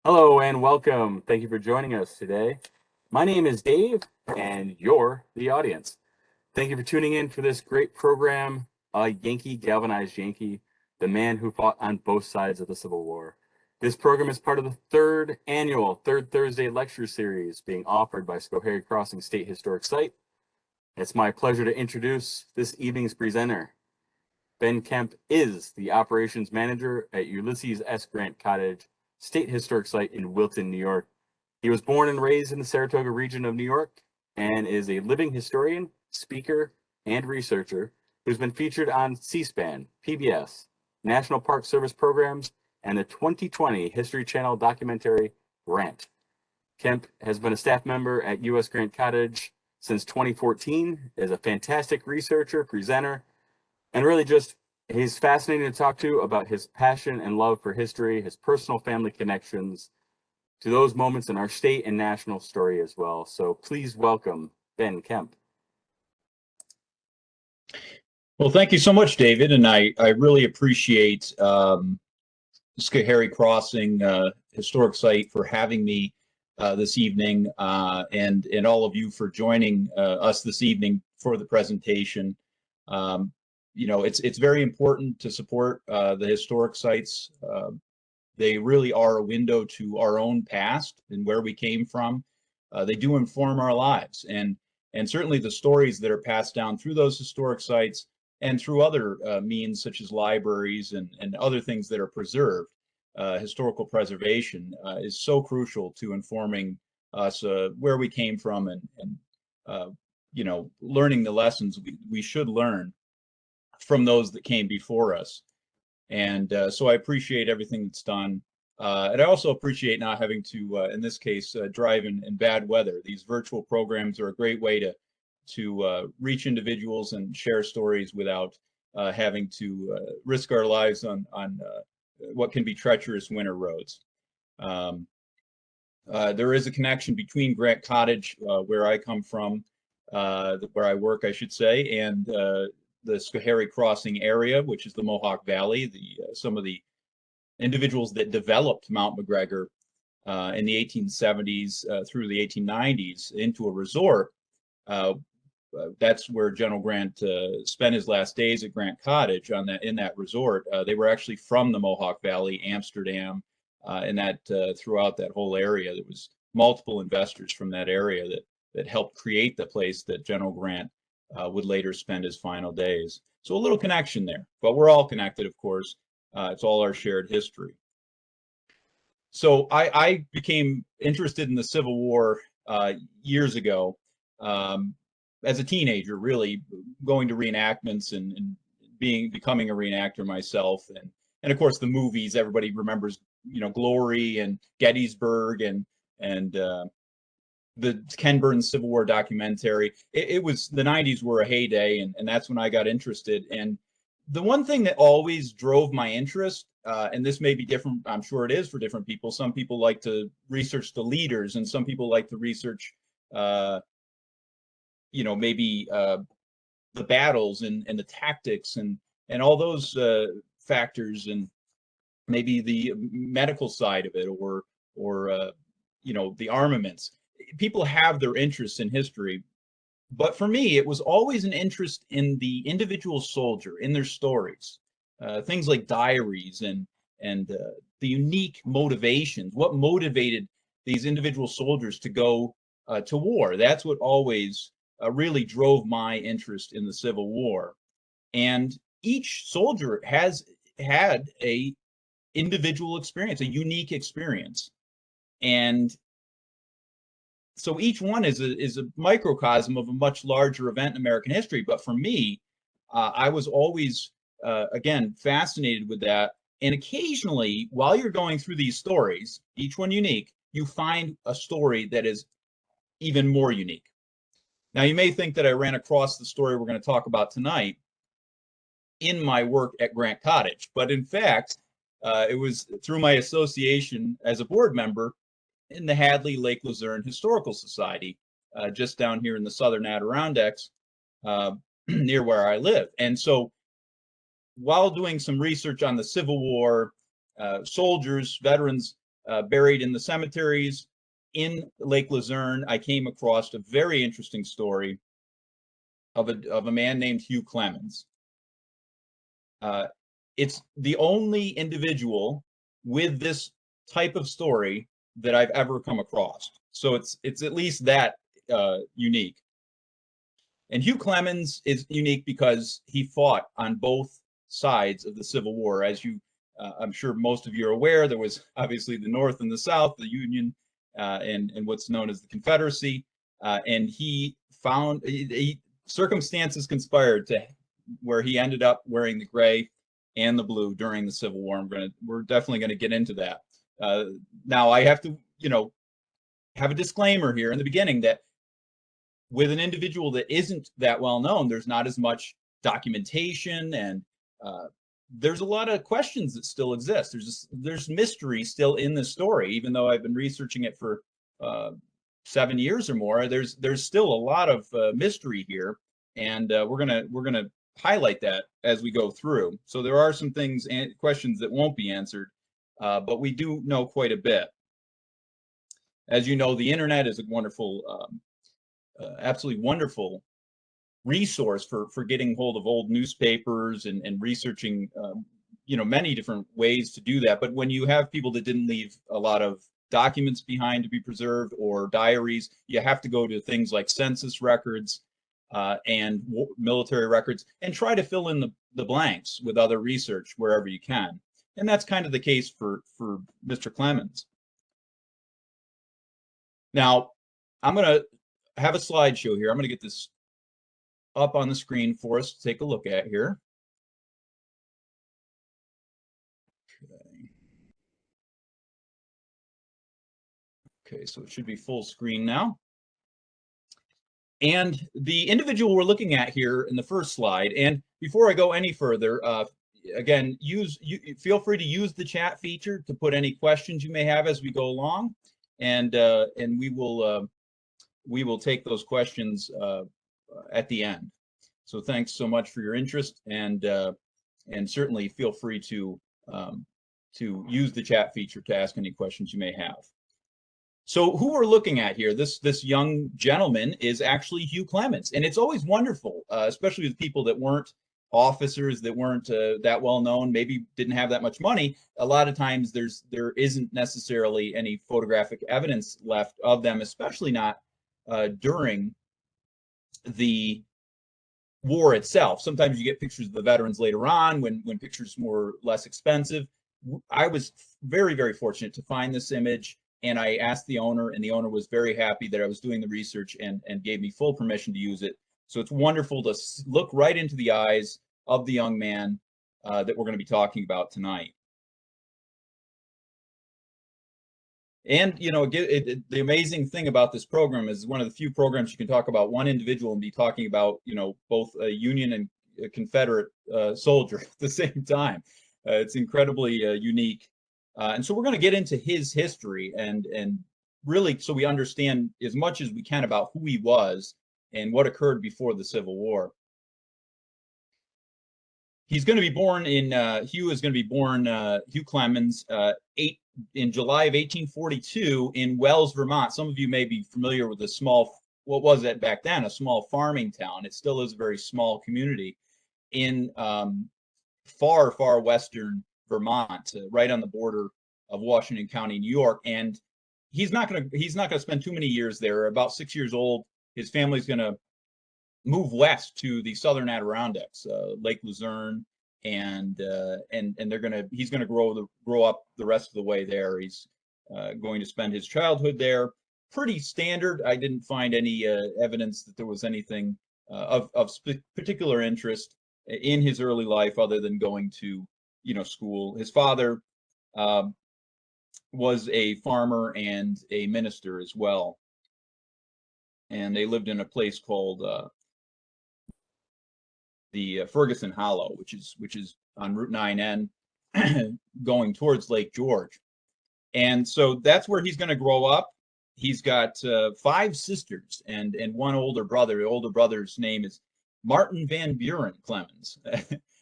Hello and welcome. Thank you for joining us today. My name is Dave, and you're the audience. Thank you for tuning in for this great program, Yankee Galvanized Yankee, the man who fought on both sides of the Civil War. This program is part of the third annual Third Thursday lecture series being offered by Schoharie Crossing State Historic Site. It's my pleasure to introduce this evening's presenter. Ben Kemp is the operations manager at Ulysses S. Grant Cottage State Historic Site in Wilton, New York. He was born and raised in the Saratoga region of New York and is a living historian, speaker, and researcher who's been featured on C-SPAN, PBS, National Park Service programs, and the 2020 History Channel documentary, Grant. Kemp has been a staff member at U.S. Grant Cottage since 2014, is a fantastic researcher, presenter, and really just he's fascinating to talk to about his passion and love for history, his personal family connections to those moments in our state and national story as well. So please welcome Ben Kemp. Well, thank you so much, David. And I really appreciate Schoharie Crossing Historic Site for having me this evening, and all of you for joining us this evening for the presentation. You know, it's very important to support the historic sites. They really are a window to our own past and where we came from. They do inform our lives, and certainly the stories that are passed down through those historic sites and through other means such as libraries and other things that are preserved. Historical preservation is so crucial to informing us where we came from and you know, learning the lessons we should learn from those that came before us. And so I appreciate everything that's done. And I also appreciate not having to, in this case, drive in bad weather. These virtual programs are a great way to reach individuals and share stories without having to risk our lives on what can be treacherous winter roads. There is a connection between Grant Cottage, where I come from, where I work, I should say, and the Schoharie Crossing area, which is the Mohawk Valley. Some of the individuals that developed Mount McGregor in the 1870s through the 1890s into a resort. That's where General Grant spent his last days at Grant Cottage in that resort. They were actually from the Mohawk Valley, Amsterdam, and that throughout that whole area. There was multiple investors from that area that helped create the place that General Grant would later spend his final days. So a little connection there, but we're all connected, of course. It's all our shared history. So I became interested in the Civil War years ago, as a teenager, really going to reenactments and becoming a reenactor myself. And of course the movies, everybody remembers, you know, Glory and Gettysburg and the Ken Burns Civil War documentary. It was, the 90s were a heyday, and that's when I got interested. And the one thing that always drove my interest, and this may be different, I'm sure it is for different people. Some people like to research the leaders, and some people like to research, you know, maybe the battles and the tactics and all those factors, and maybe the medical side of it, or you know, the armaments. People have their interests in history, but for me, it was always an interest in the individual soldier, in their stories, things like diaries and the unique motivations. What motivated these individual soldiers to go to war? That's what always really drove my interest in the Civil War. And each soldier has had a individual experience, a unique experience, and so each one is a microcosm of a much larger event in American history. But for me, I was always, again, fascinated with that. And occasionally, while you're going through these stories, each one unique, you find a story that is even more unique. Now, you may think that I ran across the story we're going to talk about tonight in my work at Grant Cottage, but in fact, it was through my association as a board member in the Hadley Lake Luzerne Historical Society, just down here in the southern Adirondacks. near where I live. And so while doing some research on the Civil War, soldiers, veterans buried in the cemeteries in Lake Luzerne, I came across a very interesting story of a man named Hugh Clements. It's the only individual with this type of story that I've ever come across. So it's at least that unique. And Hugh Clements is unique because he fought on both sides of the Civil War. As you, I'm sure most of you are aware, there was obviously the North and the South, the Union, and what's known as the Confederacy. And he found circumstances conspired to where he ended up wearing the gray and the blue during the Civil War. We're definitely going to get into that. Now I have to, have a disclaimer here in the beginning that with an individual that isn't that well known, there's not as much documentation, and there's a lot of questions that still exist. There's mystery still in the story, even though I've been researching it for 7 years or more. There's still a lot of mystery here, and we're gonna highlight that as we go through. So there are some things and questions that won't be answered, but we do know quite a bit. As you know, the internet is a wonderful, absolutely wonderful resource for getting hold of old newspapers and researching, many different ways to do that. But when you have people that didn't leave a lot of documents behind to be preserved or diaries, you have to go to things like census records and military records and try to fill in the blanks with other research wherever you can. And that's kind of the case for Mr. Clements. Now, I'm going to have a slideshow here. I'm going to get this up on the screen for us to take a look at here. Okay, so it should be full screen now. And the individual we're looking at here in the first slide, and before I go any further, again, feel free to use the chat feature to put any questions you may have as we go along, and we will take those questions at the end. So thanks so much for your interest, and certainly feel free to use the chat feature to ask any questions you may have. So who we're looking at here, this young gentleman is actually Hugh Clements, and it's always wonderful, especially with people that weren't officers, that weren't that well known, maybe didn't have that much money. A lot of times there isn't necessarily any photographic evidence left of them, especially not during the war itself. Sometimes you get pictures of the veterans later on when pictures were less expensive. I was very, very fortunate to find this image, and I asked the owner, and the owner was very happy that I was doing the research and gave me full permission to use it. So it's wonderful to look right into the eyes of the young man that we're going to be talking about tonight. And, the amazing thing about this program is one of the few programs you can talk about one individual and be talking about, both a Union and a Confederate soldier at the same time. It's incredibly unique. And so we're going to get into his history and really so we understand as much as we can about who he was and what occurred before the Civil War. He's going to be born in, Hugh is going to be born, Hugh Clemens, in July of 1842 in Wells, Vermont. Some of you may be familiar with the small, what was it back then, a small farming town. It still is a very small community in far, far western Vermont, right on the border of Washington County, New York. And he's not going to spend too many years there. About 6 years old, his family's going to move west to the southern Adirondacks, Lake Luzerne, and he's gonna grow up the rest of the way there. He's going to spend his childhood there. Pretty standard. I didn't find any evidence that there was anything of particular interest in his early life other than going to school. His father was a farmer and a minister as well, and they lived in a place called the Ferguson Hollow, which is on Route 9N going towards Lake George. And so that's where he's going to grow up. He's got 5 sisters and one older brother. The older brother's name is Martin Van Buren Clemens.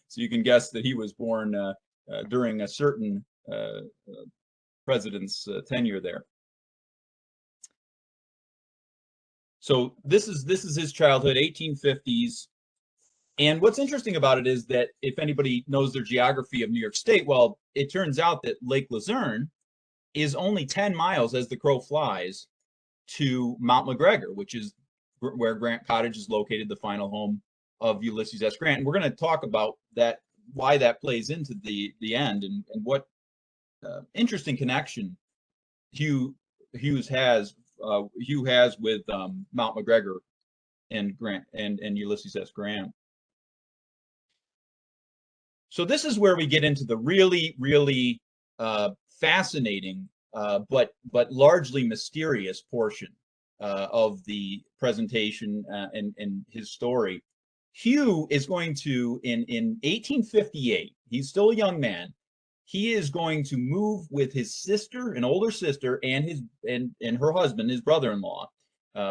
So you can guess that he was born during a certain president's tenure there. So this is his childhood, 1850s. And what's interesting about it is that if anybody knows their geography of New York State, well, it turns out that Lake Luzerne is only 10 miles as the crow flies to Mount McGregor, which is where Grant Cottage is located, the final home of Ulysses S. Grant. And we're going to talk about that, why that plays into the end, and what interesting connection Hugh has with Mount McGregor and Grant and Ulysses S. Grant. So this is where we get into the really fascinating but largely mysterious portion of the presentation and his story. Hugh is going to, in 1858, he's still a young man, he is going to move with his sister, an older sister, and her husband, his brother-in-law,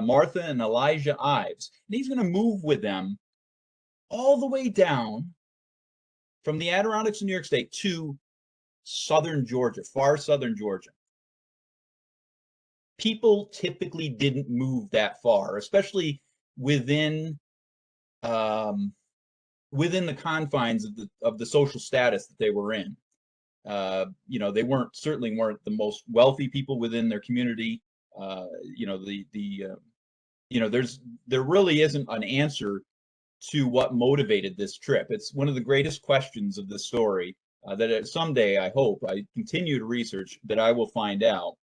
Martha and Elijah Ives. And he's going to move with them all the way down from the Adirondacks in New York State to southern Georgia, far southern Georgia. People typically didn't move that far, especially within the confines of the social status that they were in. You know, they certainly weren't the most wealthy people within their community. You know, you know, there really isn't an answer to what motivated this trip. It's one of the greatest questions of this story that someday, I hope, I continue to research, that I will find out.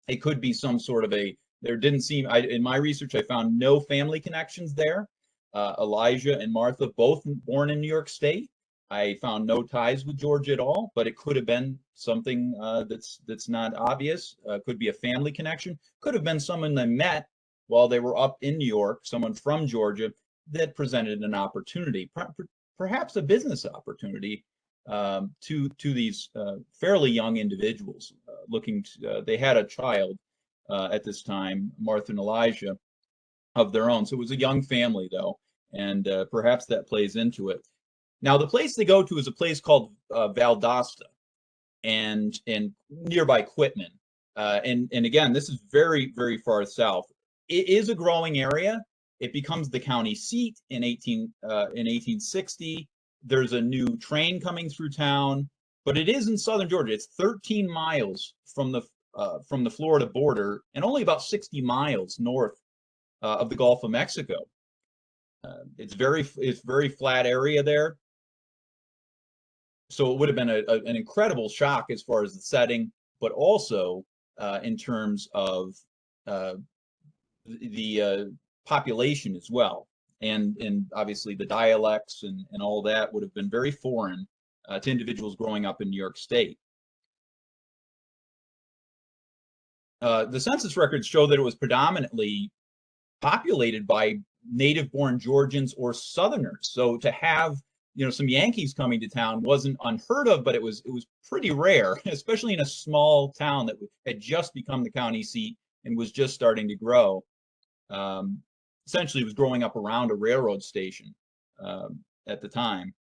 It could be some sort of there didn't seem, in my research, I found no family connections there. Elijah and Martha, both born in New York State. I found no ties with Georgia at all, but it could have been something that's not obvious. Could be a family connection. Could have been someone they met while they were up in New York, someone from Georgia that presented an opportunity, perhaps a business opportunity to these fairly young individuals looking to, they had a child at this time, Martha and Elijah, of their own. So it was a young family though, and perhaps that plays into it. Now the place they go to is a place called Valdosta, and nearby Quitman. And again, this is very far south. It is a growing area. It becomes the county seat in 1860. There's a new train coming through town, but it is in southern Georgia. It's 13 miles from the Florida border and only about 60 miles north of the Gulf of Mexico. It's very flat area there. So it would have been an incredible shock as far as the setting, but also in terms of the population as well. And obviously the dialects and all that would have been very foreign to individuals growing up in New York State. The census records show that it was predominantly populated by native-born Georgians or Southerners. So to have, you know, some Yankees coming to town wasn't unheard of, but it was pretty rare, especially in a small town that had just become the county seat and was just starting to grow. Essentially, it was growing up around a railroad station at the time.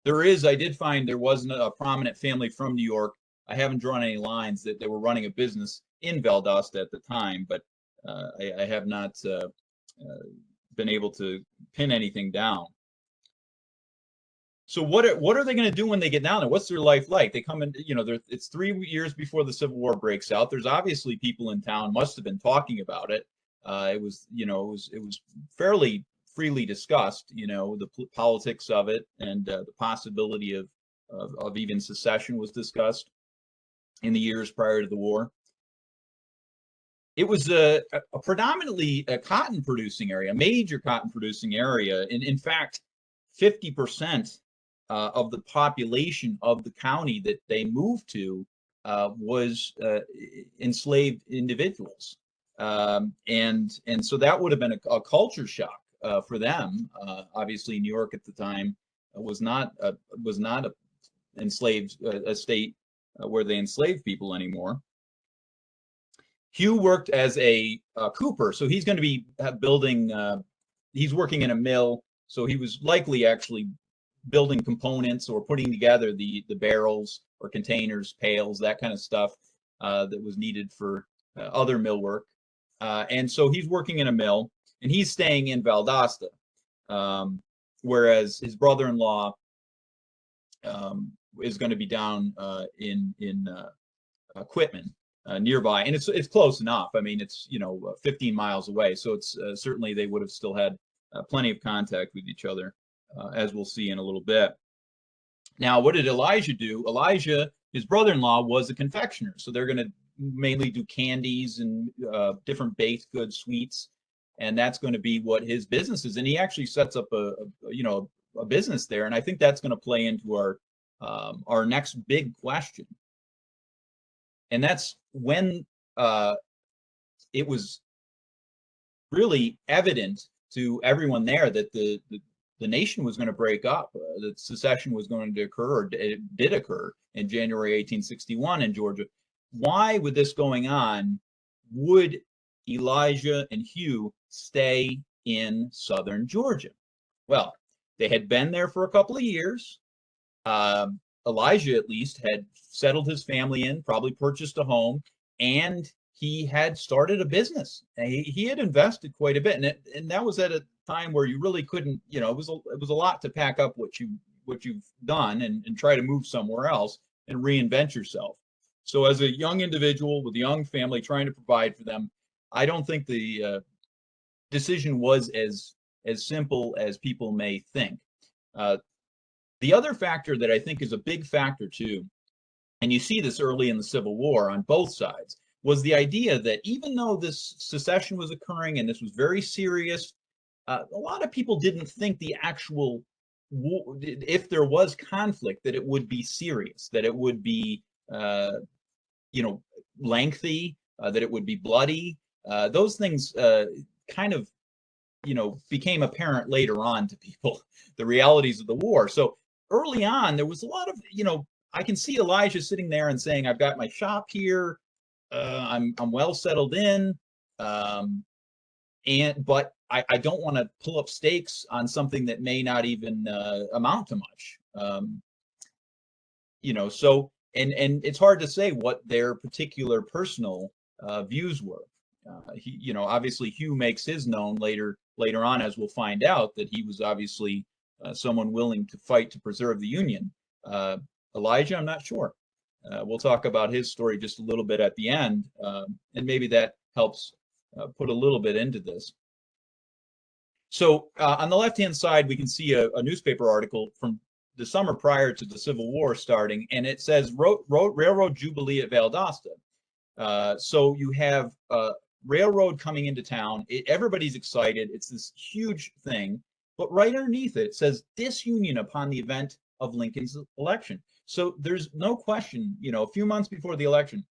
I did find there wasn't a prominent family from New York. I haven't drawn any lines that they were running a business in Valdosta at the time, but I have not been able to pin anything down. So what are they going to do when they get down there? What's their life like? They come in, you know, it's 3 years before the Civil War breaks out. There's obviously people in town must have been talking about it. It was, you know, it was fairly freely discussed, you know, the politics of it, and the possibility of even secession was discussed in the years prior to the war. It was a predominantly a cotton producing area, a major cotton producing area. And in fact, 50% of the population of the county that they moved to was enslaved individuals. And so that would have been a culture shock for them. Obviously, New York at the time was not a enslaved a state where they enslaved people anymore. Hugh worked as a cooper, so he's going to be building he's working in a mill, so he was likely actually building components or putting together the barrels or containers, pails, that kind of stuff that was needed for other mill work. And so he's working in a mill, and he's staying in Valdosta, whereas his brother-in-law is going to be down in Quitman, nearby, and it's close enough. I mean, it's 15 miles away, so it's certainly they would have still had plenty of contact with each other, as we'll see in a little bit. Now, what did Elijah do? Elijah, his brother-in-law, was a confectioner, so they're going to mainly do candies and different baked goods, sweets, and that's going to be what his business is. And he actually sets up a business there, and I think that's going to play into our next big question, and that's when it was really evident to everyone there that the nation was going to break up, that secession was going to occur, or it did occur in January 1861 in Georgia. Why, with this going on, would Elijah and Hugh stay in southern Georgia? Well, they had been there for a couple of years. Elijah, at least, had settled his family in, probably purchased a home, and he had started a business. He had invested quite a bit, and that was at a time where you really couldn't, it was a lot to pack up what you've done and try to move somewhere else and reinvent yourself. So as a young individual with a young family trying to provide for them, I don't think the decision was as simple as people may think. The other factor that I think is a big factor too, and you see this early in the Civil War on both sides, was the idea that even though this secession was occurring and this was very serious, a lot of people didn't think the actual war, if there was conflict, that it would be serious, that it would be lengthy, that it would be bloody. Those things kind of became apparent later on to people, the realities of the war. So early on, there was a lot of, I can see Elijah sitting there and saying, I've got my shop here, I'm well settled in, but I don't want to pull up stakes on something that may not even amount to much. So and it's hard to say what their particular personal views were. Obviously Hugh makes his known later on, as we'll find out, that he was obviously someone willing to fight to preserve the Union. Elijah, I'm not sure. We'll talk about his story just a little bit at the end, and maybe that helps put a little bit into this. So on the left-hand side, we can see a newspaper article from the summer prior to the Civil War starting, and it says Railroad Jubilee at Valdosta. So you have railroad coming into town. Everybody's excited. It's this huge thing. But right underneath it, it says disunion upon the event of Lincoln's election. So there's no question, a few months before the election,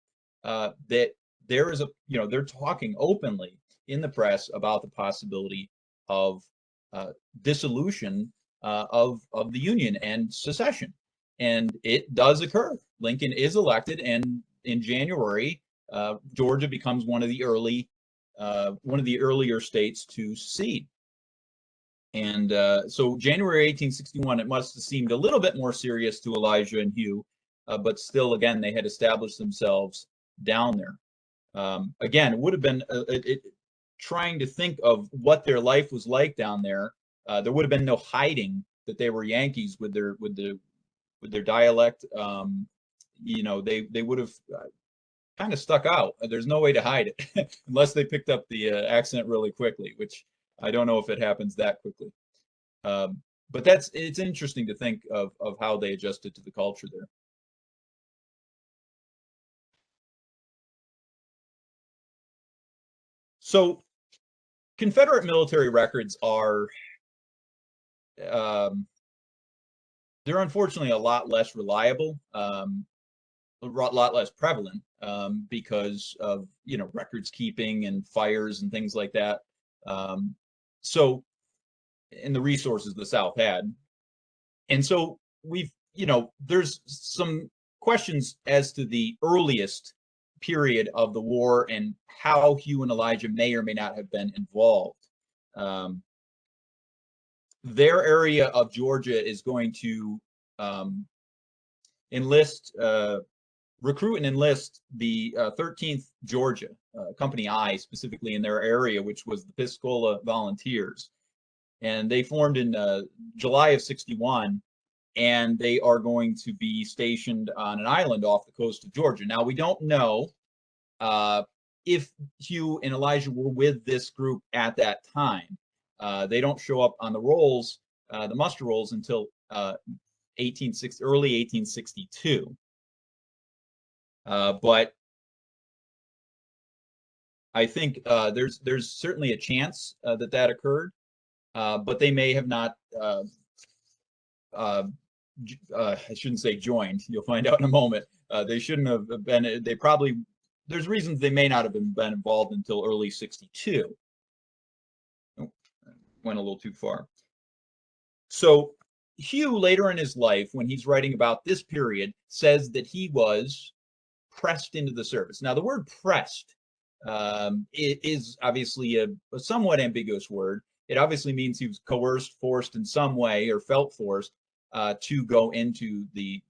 that there is they're talking openly in the press about the possibility of dissolution of the Union and secession. And it does occur. Lincoln is elected, and in January, Georgia becomes one of the earlier states to secede. And so January 1861, it must have seemed a little bit more serious to Elijah and Hugh, but still, again, they had established themselves down there. Again, it would have been trying to think of what their life was like down there. There would have been no hiding that they were Yankees with their dialect. They would have kind of stuck out. There's no way to hide it unless they picked up the accent really quickly, which I don't know if it happens that quickly. But it's interesting to think of how they adjusted to the culture there. So Confederate military records are, they're unfortunately a lot less reliable, a lot less prevalent, because of, records keeping and fires and things like that. So, and the resources the South had. And so there's some questions as to the earliest period of the war and how Hugh and Elijah may or may not have been involved. their area of Georgia is going to enlist, recruit and enlist the 13th Georgia, Company I specifically in their area, which was the Piscola Volunteers. And they formed in July of '61, and they are going to be stationed on an island off the coast of Georgia. Now, we don't know if Hugh and Elijah were with this group at that time. They don't show up on the rolls, the muster rolls, until early 1862. But I think there's certainly a chance that occurred, but they may have not. I shouldn't say joined. You'll find out in a moment. They shouldn't have been. They probably. There's reasons they may not have been involved until early '62. Oh, went a little too far. So Hugh, later in his life, when he's writing about this period, says that he was pressed into the service. Now, the word pressed it is obviously a somewhat ambiguous word. It obviously means he was coerced, forced in some way, or felt forced to go into the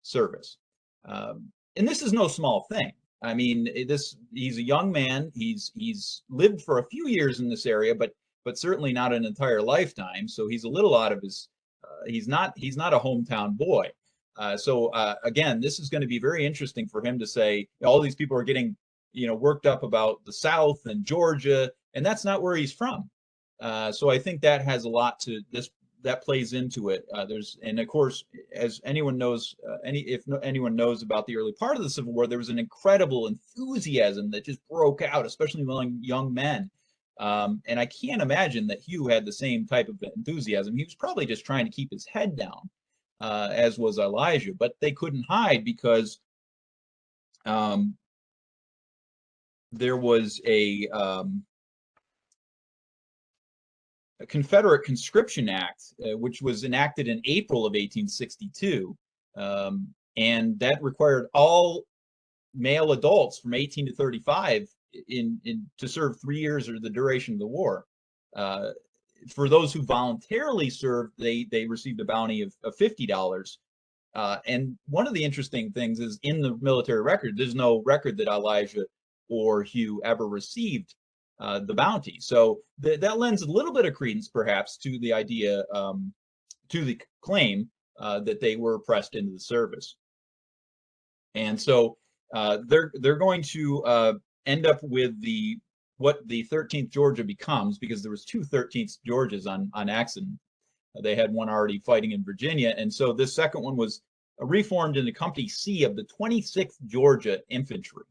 service. And this is no small thing. I mean, he's a young man. He's lived for a few years in this area, but certainly not an entire lifetime. So he's a little out of his. He's not a hometown boy. So again, this is going to be very interesting for him to say. All these people are getting worked up about the South and Georgia, and that's not where he's from. So I think that has a lot to this. That plays into it. And of course, as anyone knows, if anyone knows about the early part of the Civil War, there was an incredible enthusiasm that just broke out, especially among young men. And I can't imagine that Hugh had the same type of enthusiasm. He was probably just trying to keep his head down, as was Elijah. But they couldn't hide because there was a Confederate Conscription Act, which was enacted in April of 1862, and that required all male adults from 18 to 35 to serve 3 years or the duration of the war. For those who voluntarily served, they received a bounty of $50. And one of the interesting things is in the military record, there's no record that Elijah or Hugh ever received the bounty. So that lends a little bit of credence, perhaps, to the idea, to the claim that they were pressed into the service. And so they're going to end up with what the 13th Georgia becomes, because there was two 13th Georgias on accident. They had one already fighting in Virginia, and so this second one was reformed into Company C of the 26th Georgia Infantry.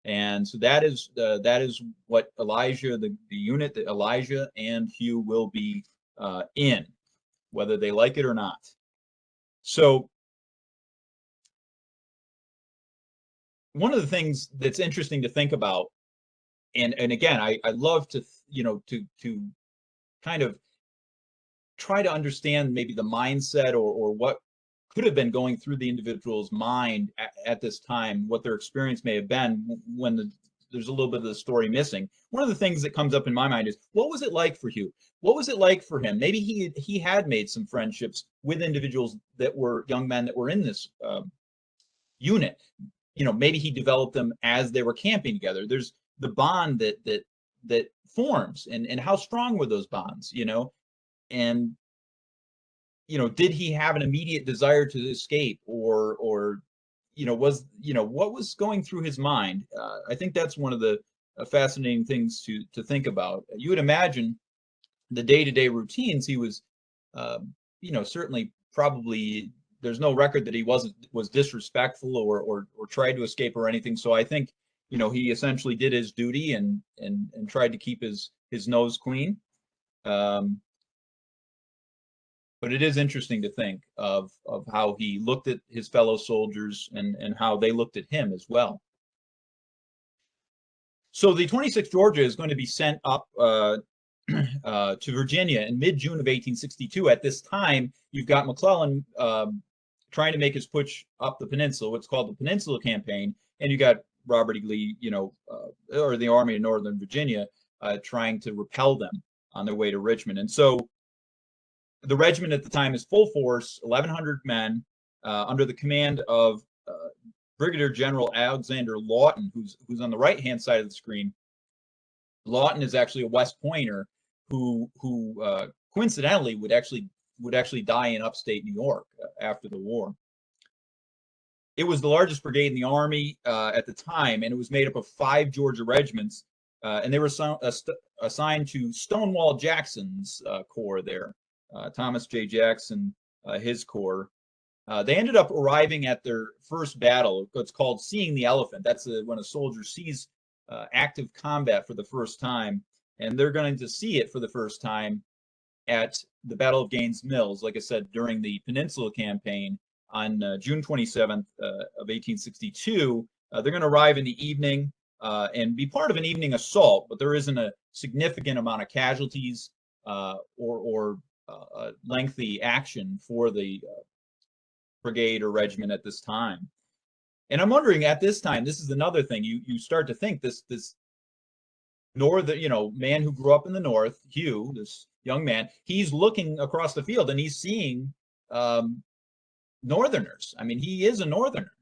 And so that is what Elijah, the unit that Elijah and Hugh will be in, whether they like it or not. So one of the things that's interesting to think about, and again, I love to to kind of try to understand maybe the mindset or what could have been going through the individual's mind at this time, what their experience may have been when there's a little bit of the story missing. One of the things that comes up in my mind is, what was it like for Hugh? What was it like for him? Maybe he had made some friendships with individuals that were young men that were in this unit. Maybe he developed them as they were camping together. There's the bond that forms, and how strong were those bonds? And did he have an immediate desire to escape, or was what was going through his mind? I think that's one of the fascinating things to think about. You would imagine the day-to-day routines. He was, certainly probably there's no record that he was disrespectful or tried to escape or anything. So I think he essentially did his duty and tried to keep his nose clean. But it is interesting to think of how he looked at his fellow soldiers and how they looked at him as well. So the 26th Georgia is going to be sent up to Virginia in mid-June of 1862. At this time, you've got McClellan trying to make his push up the peninsula, what's called the Peninsula Campaign, and you got Robert E. Lee, or the Army of Northern Virginia, trying to repel them on their way to Richmond. And so the regiment at the time is full force, 1,100 men, under the command of Brigadier General Alexander Lawton, who's on the right-hand side of the screen. Lawton is actually a West Pointer who coincidentally would actually die in upstate New York after the war. It was the largest brigade in the Army at the time, and it was made up of 5 Georgia regiments, and they were assigned to Stonewall Jackson's corps there, Thomas J. Jackson, his corps. They ended up arriving at their first battle, what's called Seeing the Elephant. That's when a soldier sees active combat for the first time, and they're going to see it for the first time at the Battle of Gaines Mills, like I said, during the Peninsula Campaign on June 27th of 1862. They're going to arrive in the evening and be part of an evening assault, but there isn't a significant amount of casualties or lengthy action for the brigade or regiment at this time. And I'm wondering, at this time, this is another thing you start to think, this northern, man who grew up in the North, Hugh, this young man, he's looking across the field and he's seeing Northerners. I mean, he is a Northerner.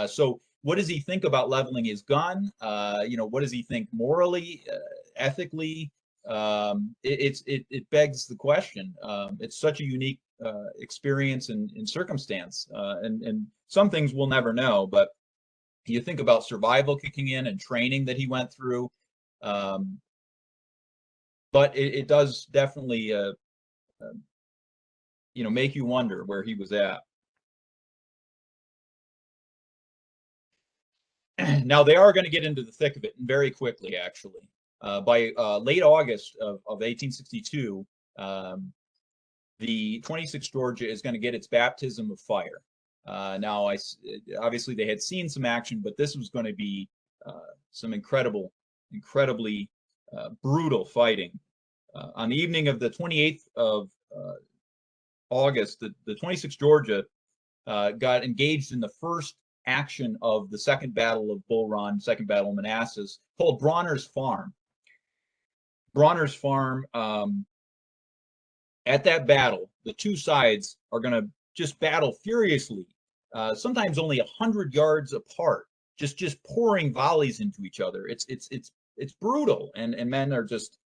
So what does he think about leveling his gun? What does he think morally, ethically? It begs the question. It's such a unique experience and circumstance, and some things we'll never know. But you think about survival kicking in and training that he went through. But it does definitely, make you wonder where he was at. Now they are going to get into the thick of it very quickly, actually. By late August of 1862, the 26th Georgia is going to get its baptism of fire. Now, obviously they had seen some action, but this was going to be some incredibly brutal fighting. On the evening of the 28th of August, the 26th Georgia got engaged in the first action of the Second Battle of Bull Run, Second Battle of Manassas, called Bronner's Farm. Bronner's Farm, at that battle, the two sides are going to just battle furiously, sometimes only 100 yards apart, just pouring volleys into each other. It's brutal, and men are just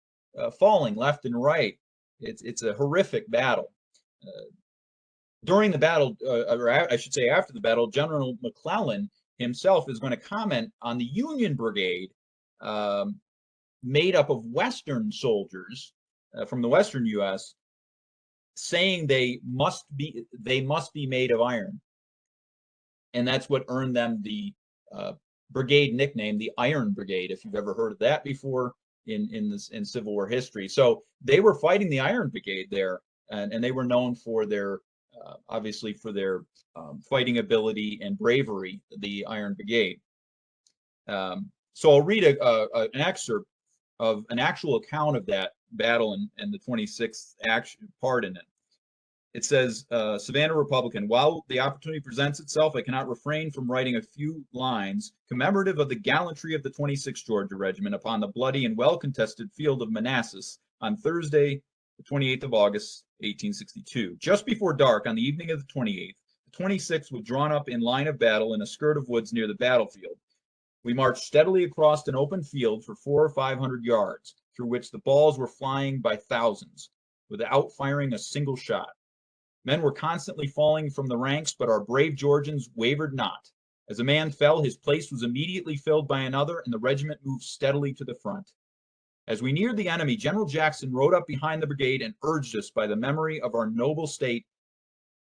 falling left and right. It's a horrific battle. During the battle, or I should say after the battle, General McClellan himself is going to comment on the Union Brigade, made up of Western soldiers from the Western U.S., saying they must be made of iron, and that's what earned them the brigade nickname, the Iron Brigade, if you've ever heard of that before in Civil War history. So they were fighting the Iron Brigade there, and they were known for their obviously for their fighting ability and bravery, the Iron Brigade. So I'll read an excerpt of an actual account of that battle and the 26th action part in it. It says, Savannah Republican, while the opportunity presents itself, I cannot refrain from writing a few lines commemorative of the gallantry of the 26th Georgia Regiment upon the bloody and well-contested field of Manassas on Thursday, the 28th of August, 1862. Just before dark on the evening of the 28th, the 26th was drawn up in line of battle in a skirt of woods near the battlefield. We marched steadily across an open field for 400 or 500 yards, through which the balls were flying by thousands, without firing a single shot. Men were constantly falling from the ranks, but our brave Georgians wavered not. As a man fell, his place was immediately filled by another, and the regiment moved steadily to the front. As we neared the enemy, General Jackson rode up behind the brigade and urged us by the memory of our noble state,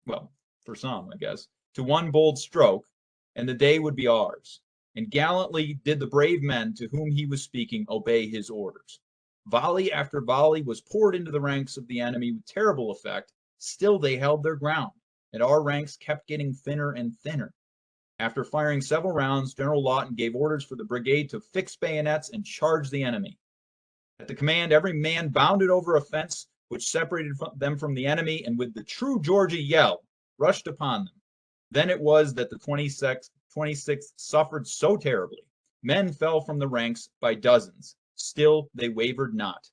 well, for some, I guess, to one bold stroke, and the day would be ours. And gallantly did the brave men to whom he was speaking obey his orders. Volley after volley was poured into the ranks of the enemy with terrible effect. Still they held their ground, and our ranks kept getting thinner and thinner. After firing several rounds, General Lawton gave orders for the brigade to fix bayonets and charge the enemy. At the command, every man bounded over a fence which separated them from the enemy, and with the true Georgia yell, rushed upon them. Then it was that the 26th suffered so terribly. Men fell from the ranks by dozens. Still they wavered not.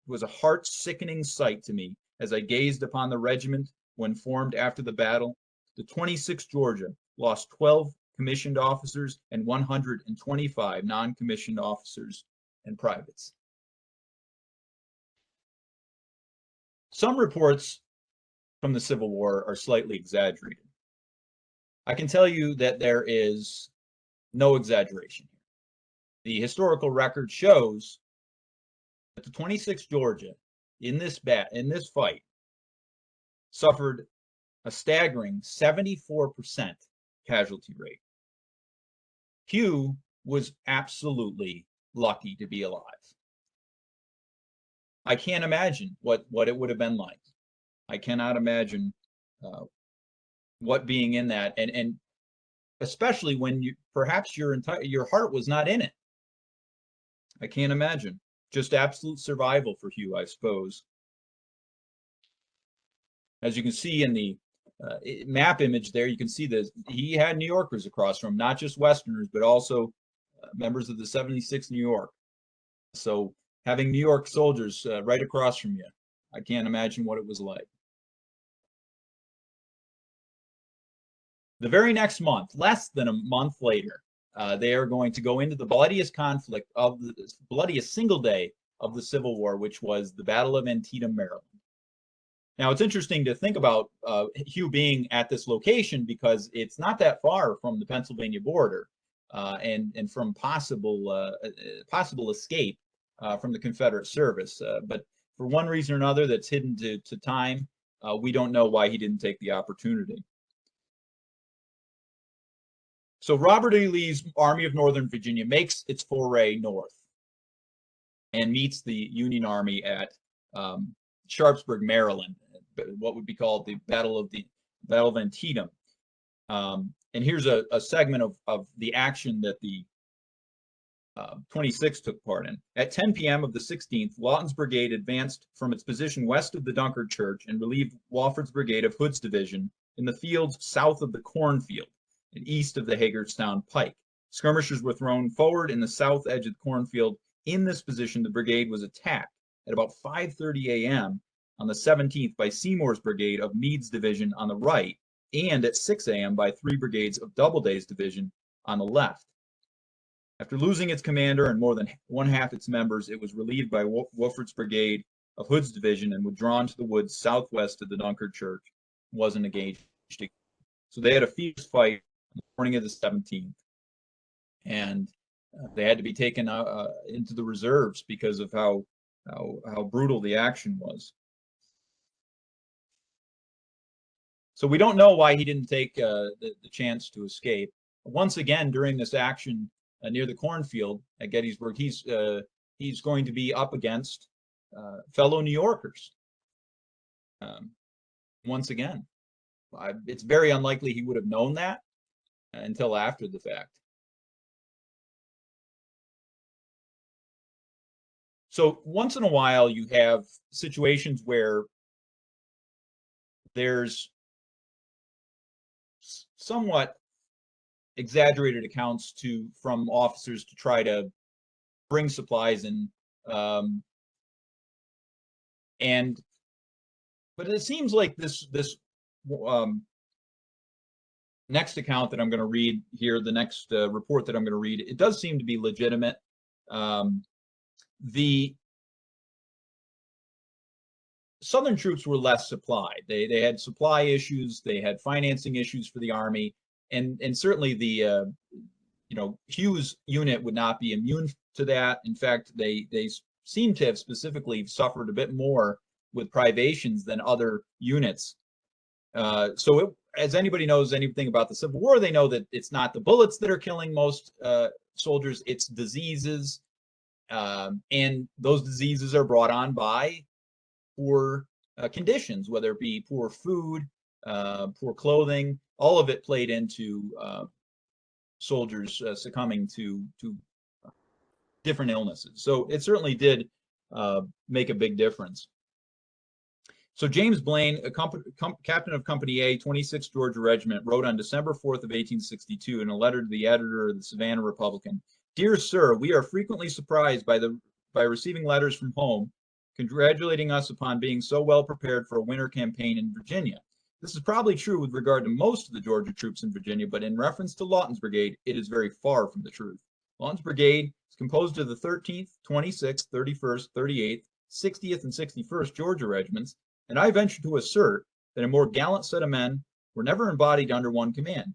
It was a heart-sickening sight to me as I gazed upon the regiment when formed after the battle, the 26th Georgia lost 12 commissioned officers and 125 non-commissioned officers and privates. Some reports from the Civil War are slightly exaggerated. I can tell you that there is no exaggeration here. The historical record shows that the 26th Georgia in this fight suffered a staggering 74% casualty rate. Hugh was absolutely lucky to be alive. I can't imagine what it would have been like. I cannot imagine what being in that, and especially when perhaps your heart was not in it. I can't imagine. Just absolute survival for Hugh, I suppose. As you can see in the map image there, you can see that he had New Yorkers across from him, not just Westerners, but also members of the 76th New York. So having New York soldiers right across from you, I can't imagine what it was like. The very next month, less than a month later, they are going to go into the bloodiest conflict of the bloodiest single day of the Civil War, which was the Battle of Antietam, Maryland. Now, it's interesting to think about Hugh being at this location because it's not that far from the Pennsylvania border and from possible escape from the Confederate service. But for one reason or another that's hidden to time, we don't know why he didn't take the opportunity. So Robert E. Lee's Army of Northern Virginia makes its foray north and meets the Union Army at Sharpsburg, Maryland, what would be called the Battle of Antietam. And here's a segment of the action that the 26th took part in. At 10 p.m. of the 16th, Lawton's brigade advanced from its position west of the Dunkard Church and relieved Wofford's brigade of Hood's division in the fields south of the cornfield and east of the Hagerstown Pike. Skirmishers were thrown forward in the south edge of the cornfield. In this position, the brigade was attacked at about 5:30 a.m. on the 17th by Seymour's brigade of Meade's division on the right, and at 6 a.m. by 3 brigades of Doubleday's division on the left. After losing its commander and more than one half its members, it was relieved by Wofford's brigade of Hood's division and withdrawn to the woods southwest of the Dunkard Church. Wasn't engaged. So they had a fierce fight on the morning of the 17th, and they had to be taken into the reserves because of how brutal the action was. So we don't know why he didn't take the chance to escape. Once again, during this action near the cornfield at Gettysburg, he's going to be up against fellow New Yorkers. Once again, it's very unlikely he would have known that until after the fact. So once in a while, you have situations where there's somewhat exaggerated accounts from officers to try to bring supplies in, but it seems like this next account that I'm going to read here, the next report that I'm going to read, it does seem to be legitimate. The Southern troops were less supplied. They had supply issues. They had financing issues for the Army, and certainly the Hughes unit would not be immune to that. In fact, they seem to have specifically suffered a bit more with privations than other units. As anybody knows anything about the Civil War, they know that it's not the bullets that are killing most soldiers; it's diseases. And those diseases are brought on by poor conditions, whether it be poor food, poor clothing. All of it played into soldiers succumbing to different illnesses. So it certainly did make a big difference. So James Blaine, captain of Company A, 26th Georgia Regiment, wrote on December 4th of 1862 in a letter to the editor of the Savannah Republican, "Dear Sir, we are frequently surprised by receiving letters from home congratulating us upon being so well prepared for a winter campaign in Virginia. This is probably true with regard to most of the Georgia troops in Virginia, but in reference to Lawton's brigade, it is very far from the truth. Lawton's brigade is composed of the 13th, 26th, 31st, 38th, 60th, and 61st Georgia regiments, and I venture to assert that a more gallant set of men were never embodied under one command.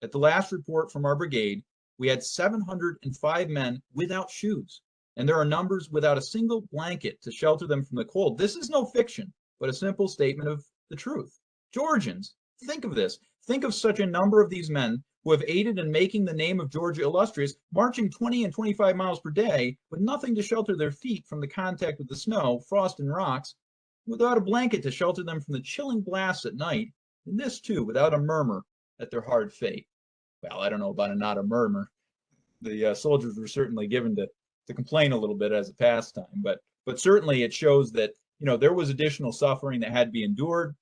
At the last report from our brigade, we had 705 men without shoes, and there are numbers without a single blanket to shelter them from the cold. This is no fiction, but a simple statement of the truth. Georgians, think of this. Think of such a number of these men who have aided in making the name of Georgia illustrious, marching 20 and 25 miles per day with nothing to shelter their feet from the contact with the snow, frost, and rocks, without a blanket to shelter them from the chilling blasts at night, and this too without a murmur at their hard fate. Well, I don't know about not a murmur. The soldiers were certainly given to complain a little bit as a pastime, but certainly it shows that, you know, there was additional suffering that had to be endured.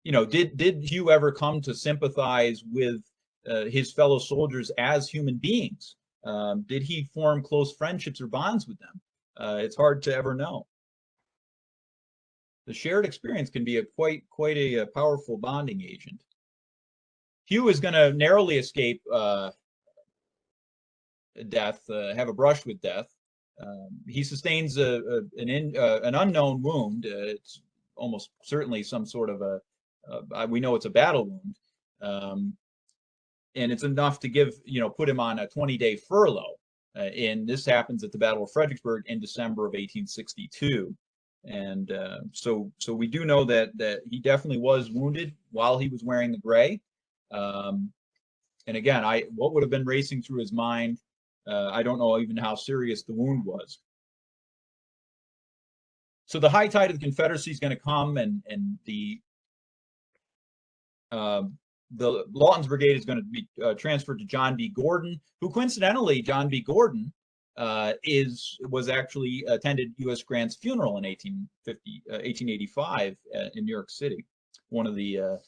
You know, did Hugh ever come to sympathize with his fellow soldiers as human beings? Did he form close friendships or bonds with them? It's hard to ever know. The shared experience can be quite a powerful bonding agent. Hugh is going to narrowly escape death, have a brush with death. He sustains an unknown wound. It's almost certainly some sort of we know it's a battle wound, and it's enough to give, you know, put him on a 20-day furlough. And this happens at the Battle of Fredericksburg in December of 1862. And so we do know that he definitely was wounded while he was wearing the gray. And again, what would have been racing through his mind? I don't know even how serious the wound was. So the high tide of the Confederacy is going to come, and the Lawton's brigade is going to be transferred to John B. Gordon, who coincidentally, John B. Gordon was actually attended U.S. Grant's funeral in 1885 in New York City. One of the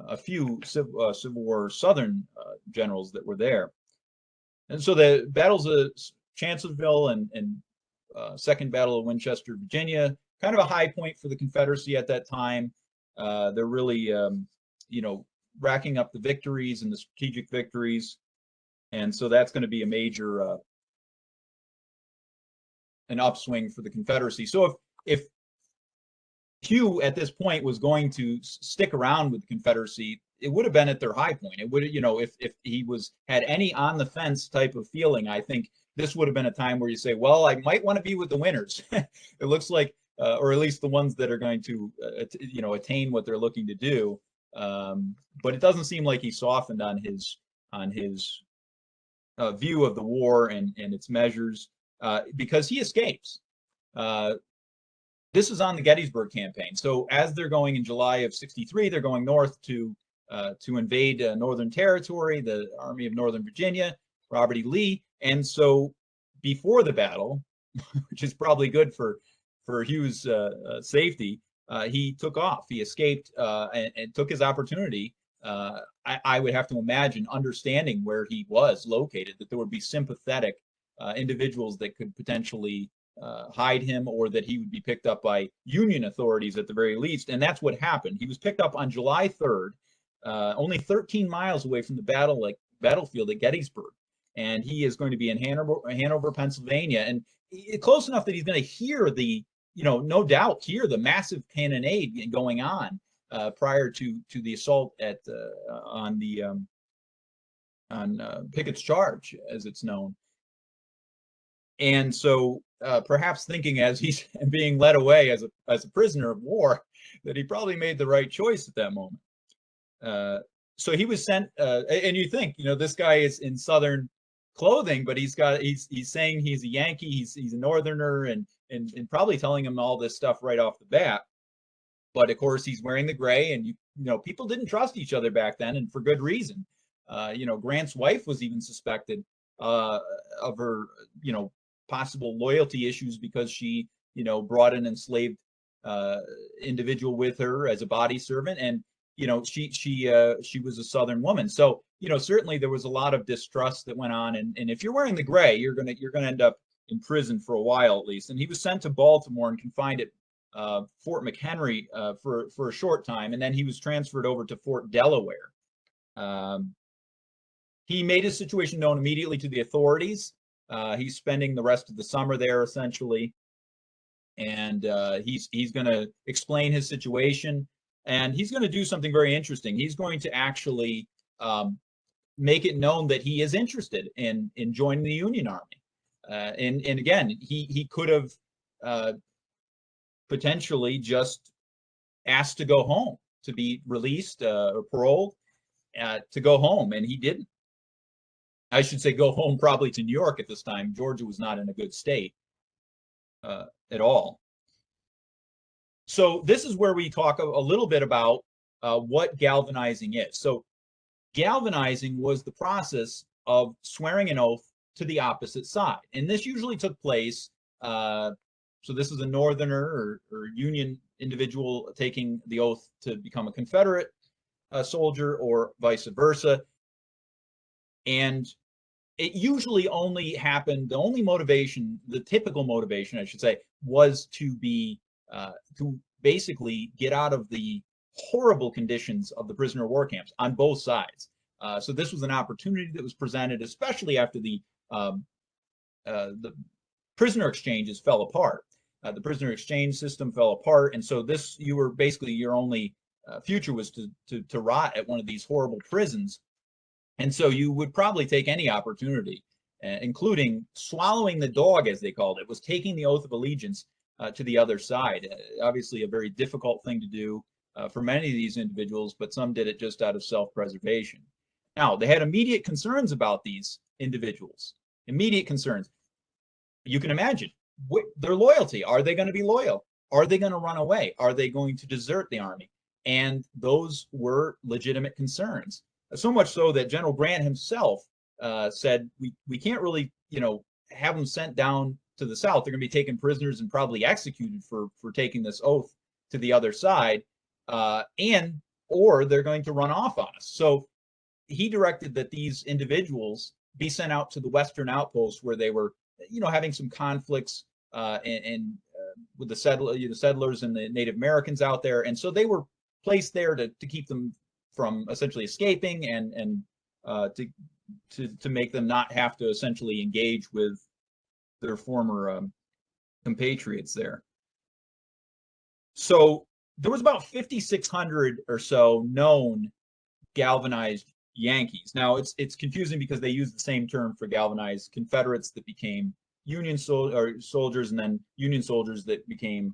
a few Civil War Southern generals that were there. And so the battles of Chancellorsville and Second Battle of Winchester, Virginia, kind of a high point for the Confederacy at that time. They're really you know, racking up the victories and the strategic victories. And so that's going to be a major an upswing for the Confederacy. So if Hugh at this point was going to stick around with the Confederacy, it would have been at their high point. It would, you know, if he had any on the fence type of feeling, I think this would have been a time where you say, well, I might want to be with the winners. It looks like, or at least the ones that are going to, you know, attain what they're looking to do. But it doesn't seem like he softened on his view of the war and its measures, because he escapes. This is on the Gettysburg campaign. So as they're going in July of '63, they're going north to invade Northern Territory, the Army of Northern Virginia, Robert E. Lee. And so before the battle, which is probably good for Hugh's safety, he took off. He escaped and took his opportunity. I would have to imagine, understanding where he was located, that there would be sympathetic individuals that could potentially hide him, or that he would be picked up by Union authorities at the very least. And that's what happened. He was picked up on July 3rd, only 13 miles away from the battlefield at Gettysburg. And he is going to be in Hanover, Pennsylvania, and close enough that he's going to hear the, you know, no doubt hear the massive cannonade going on prior to the assault on Pickett's Charge, as it's known. And so perhaps thinking, as he's being led away as a prisoner of war, that he probably made the right choice at that moment. So he was sent, and you think, you know, this guy is in Southern clothing, but he's saying he's a Yankee, he's a Northerner, and probably telling him all this stuff right off the bat. But of course, he's wearing the gray, and you know, people didn't trust each other back then, and for good reason. You know, Grant's wife was even suspected of her, you know, possible loyalty issues, because she, you know, brought an enslaved individual with her as a body servant, and you know, she was a Southern woman. So, you know, certainly there was a lot of distrust that went on, and if you're wearing the gray, you're gonna end up in prison for a while at least, and he was sent to Baltimore and confined at Fort McHenry for a short time, and then he was transferred over to Fort Delaware. He made his situation known immediately to the authorities. He's spending the rest of the summer there essentially, and he's going to explain his situation, and he's going to do something very interesting. He's going to actually make it known that he is interested in joining the Union Army. And again, he could have potentially just asked to go home, to be released or paroled, to go home, and he didn't. I should say go home probably to New York at this time. Georgia was not in a good state at all. So this is where we talk a little bit about what galvanizing is. So galvanizing was the process of swearing an oath to the opposite side. And this usually took place, so this is a Northerner or Union individual taking the oath to become a Confederate soldier or vice versa. And it usually only happened, the only motivation, the typical motivation, I should say, was to be, to basically get out of the horrible conditions of the prisoner of war camps on both sides. So this was an opportunity that was presented, especially after the prisoner exchanges fell apart. The prisoner exchange system fell apart, and so this, you were basically, your only future was to rot at one of these horrible prisons. And so you would probably take any opportunity, including swallowing the dog, as they called it, was taking the oath of allegiance to the other side. Obviously a very difficult thing to do for many of these individuals, but some did it just out of self-preservation. Now, they had immediate concerns about these individuals, immediate concerns. You can imagine their loyalty. Are they going to be loyal? Are they going to run away? Are they going to desert the army? And those were legitimate concerns. So much so that General Grant himself said, we can't really, have them sent down to the South. They're going to be taken prisoners and probably executed for taking this oath to the other side, or they're going to run off on us. So he directed that these individuals be sent out to the Western outposts where they were, having some conflicts with the settlers and the Native Americans out there. And so they were placed there to keep them from essentially escaping and to make them not have to essentially engage with their former compatriots there. So there was about 5,600 or so known galvanized Yankees. Now it's confusing because they use the same term for galvanized Confederates that became Union soldiers, and then Union soldiers that became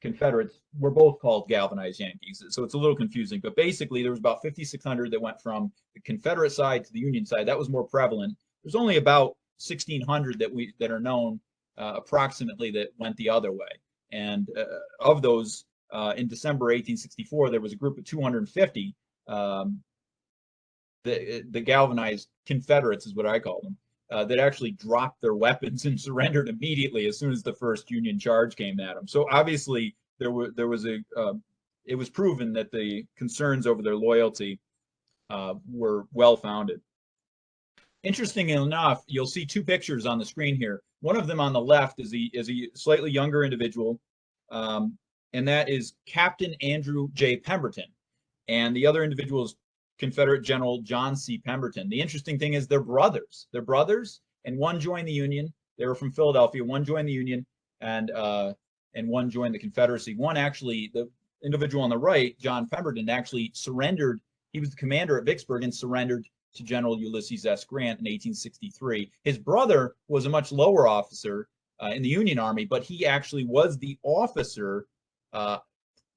Confederates were both called galvanized Yankees. So it's a little confusing, but basically there was about 5,600 that went from the Confederate side to the Union side. That was more prevalent. There's only about 1,600 that are known approximately that went the other way. And of those, in December 1864, there was a group of 250, the galvanized Confederates is what I call them, that actually dropped their weapons and surrendered immediately as soon as the first Union charge came at them. So obviously it was proven that the concerns over their loyalty were well founded. Interestingly enough, you'll see two pictures on the screen here. One of them on the left is a slightly younger individual, and that is Captain Andrew J. Pemberton. And the other individual is Confederate General John C. Pemberton. The interesting thing is they're brothers. They're brothers, and one joined the Union. They were from Philadelphia. One joined the Union, and one joined the Confederacy. One actually, the individual on the right, John Pemberton, actually surrendered. He was the commander at Vicksburg and surrendered to General Ulysses S. Grant in 1863. His brother was a much lower officer in the Union Army, but he actually was the officer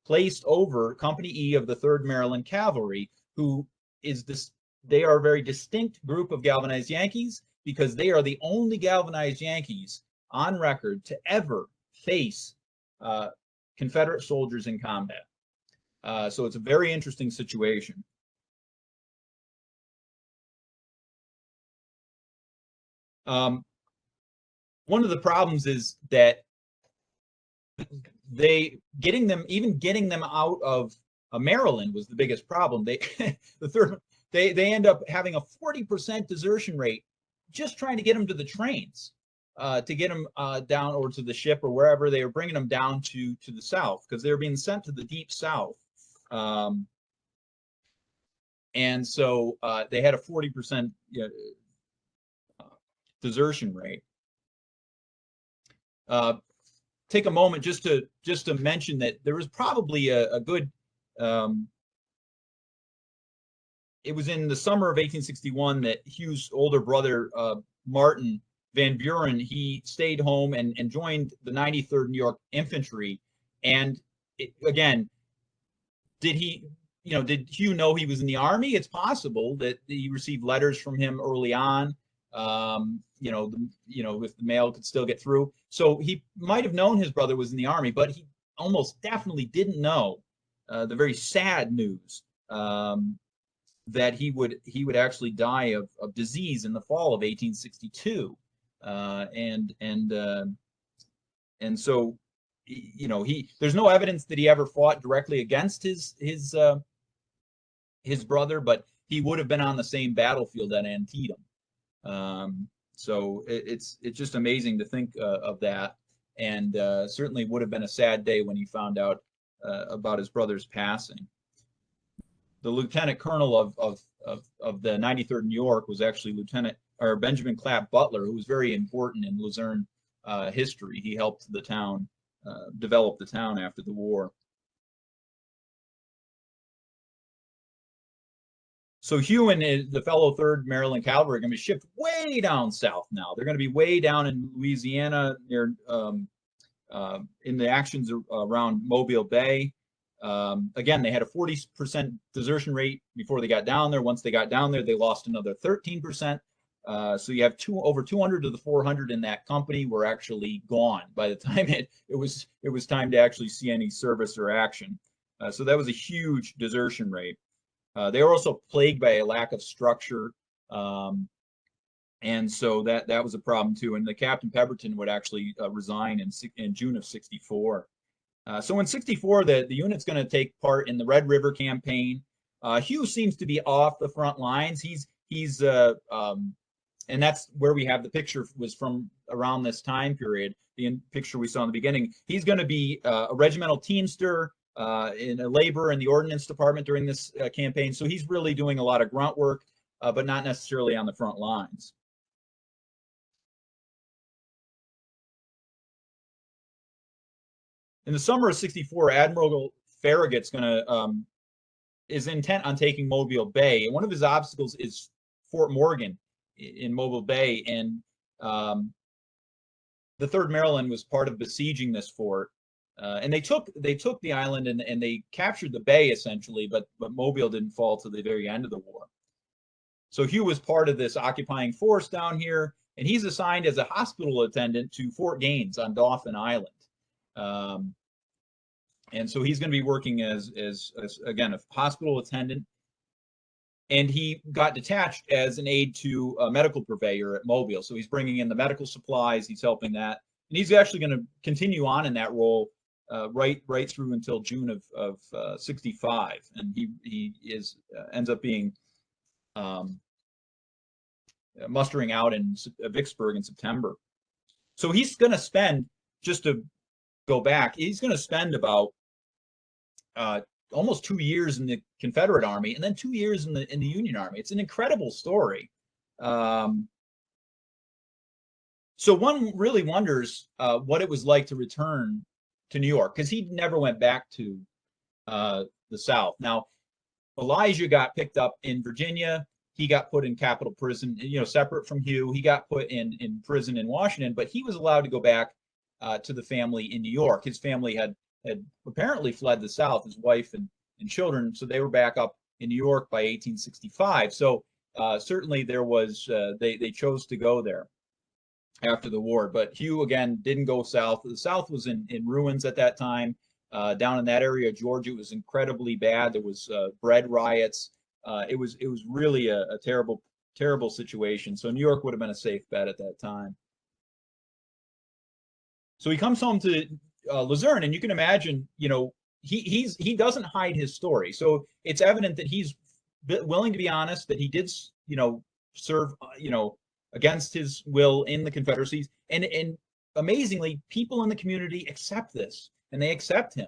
placed over Company E of the 3rd Maryland Cavalry, who is this, they are a very distinct group of galvanized Yankees because they are the only galvanized Yankees on record to ever face Confederate soldiers in combat. So it's a very interesting situation. One of the problems is that getting them out of Maryland was the biggest problem. They end up having a 40% desertion rate just trying to get them to the trains, to get them down, or to the ship, or wherever they were bringing them down to the South, because they were being sent to the deep South. And so they had a 40% desertion rate. Take a moment just to mention that there was probably a good. It was in the summer of 1861 that Hugh's older brother, Martin Van Buren, he stayed home and joined the 93rd New York Infantry. And again, did Hugh know he was in the Army? It's possible that he received letters from him early on. If the mail could still get through. So he might have known his brother was in the Army, but he almost definitely didn't know the very sad news that he would actually die of disease in the fall of 1862. And so, there's no evidence that he ever fought directly against his brother, but he would have been on the same battlefield at Antietam. So it's just amazing to think of that, and certainly would have been a sad day when he found out about his brother's passing. The lieutenant colonel of the 93rd New York was actually Benjamin Clapp Butler, who was very important in Luzerne history. He helped the town develop the town after the war. So Hugh and the fellow 3rd Maryland Cavalry are going to be shipped way down south now. They're going to be way down in Louisiana, near in the actions around Mobile Bay. Again, they had a 40% desertion rate before they got down there. Once they got down there, they lost another 13%. So you have over 200 of the 400 in that company were actually gone by the time it was time to actually see any service or action. So that was a huge desertion rate. They were also plagued by a lack of structure, and so that was a problem too. And the Captain Pemberton would actually resign in June of '64. So in '64, the unit's going to take part in the Red River campaign. Hugh seems to be off the front lines. And that's where we have the picture, was from around this time period. The picture we saw in the beginning. He's going to be a regimental teamster in a labor in the ordnance department during this campaign. So he's really doing a lot of grunt work, but not necessarily on the front lines. In the summer of '64, Admiral Farragut's is intent on taking Mobile Bay, and one of his obstacles is Fort Morgan in Mobile Bay, and the 3rd Maryland was part of besieging this fort. And they took the island and they captured the bay essentially, but Mobile didn't fall to the very end of the war. So Hugh was part of this occupying force down here, and he's assigned as a hospital attendant to Fort Gaines on Dauphin Island. And so he's going to be working as again a hospital attendant, and he got detached as an aide to a medical purveyor at Mobile. So he's bringing in the medical supplies, he's helping that, and he's actually going to continue on in that role right through until June of '65, and he ends up being mustering out in Vicksburg in September. So he's going to spend, just to go back, he's going to spend about almost 2 years in the Confederate Army, and then 2 years in the Union Army. It's an incredible story. So one really wonders what it was like to return to New York, because he never went back to the South. Now, Elijah got picked up in Virginia. He got put in Capitol Prison, separate from Hugh. He got put in prison in Washington, but he was allowed to go back to the family in New York. His family had apparently fled the South, his wife and children, so they were back up in New York by 1865. So certainly there was, they chose to go there after the war. But Hugh, again, didn't go south. The South was in ruins at that time. Down in that area of Georgia, it was incredibly bad. There was bread riots. It was really a terrible situation. So New York would have been a safe bet at that time. So he comes home to Luzerne, and you can imagine, he doesn't hide his story. So it's evident that he's willing to be honest, that he did, serve, against his will in the Confederacy. And amazingly, people in the community accept this, and they accept him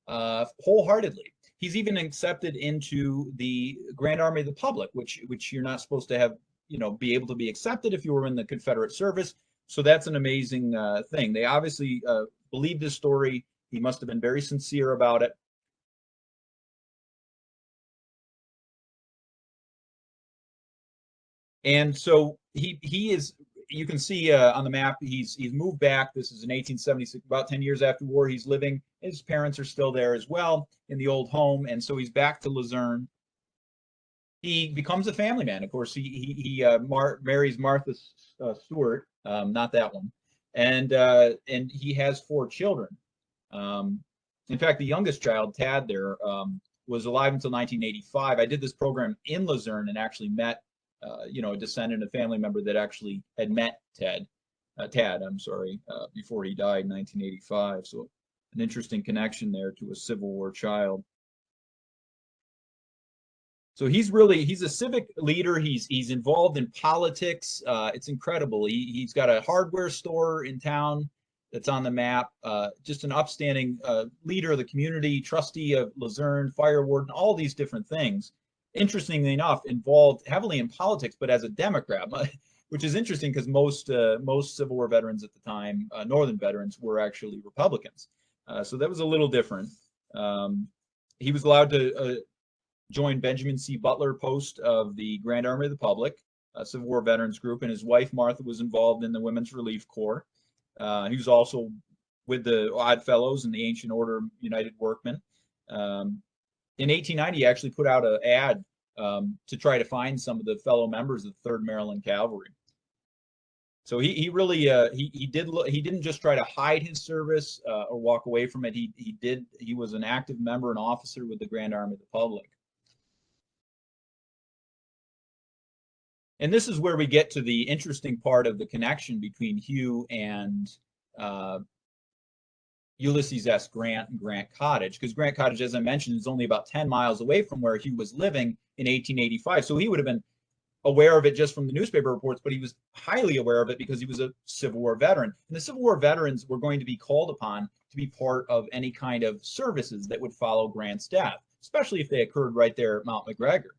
wholeheartedly. He's even accepted into the Grand Army of the Public, which you're not supposed to have, be able to be accepted if you were in the Confederate service. So that's an amazing thing. They obviously believed his story. He must have been very sincere about it. And so he is, you can see on the map, he's moved back. This is in 1876, about 10 years after war. He's living, his parents are still there as well in the old home. And so he's back to Luzerne. He becomes a family man. Of course, he marries Martha Stewart, not that one. And he has 4 children. In fact, the youngest child, Tad, there was alive until 1985. I did this program in Luzerne and actually met a descendant, a family member that actually had met Tad, before he died in 1985. So an interesting connection there to a Civil War child. So he's a civic leader. He's involved in politics. It's incredible. He's got a hardware store in town that's on the map. Just an upstanding leader of the community, trustee of Luzerne, fire warden, all these different things. Interestingly enough, involved heavily in politics, but as a Democrat, which is interesting because most Civil War veterans at the time, Northern veterans, were actually Republicans. So that was a little different. He was allowed to join Benjamin C. Butler post of the Grand Army of the Public, a Civil War veterans group, and his wife Martha was involved in the Women's Relief Corps. He was also with the Odd Fellows and the Ancient Order of United Workmen. In 1890, he actually put out an ad to try to find some of the fellow members of the 3rd Maryland Cavalry. So he really he didn't just try to hide his service or walk away from it. He was an active member and officer with the Grand Army of the Public. And this is where we get to the interesting part of the connection between Hugh and Ulysses S. Grant and Grant Cottage, because Grant Cottage, as I mentioned, is only about 10 miles away from where Hugh was living in 1885. So he would have been aware of it just from the newspaper reports, but he was highly aware of it because he was a Civil War veteran. And the Civil War veterans were going to be called upon to be part of any kind of services that would follow Grant's death, especially if they occurred right there at Mount McGregor.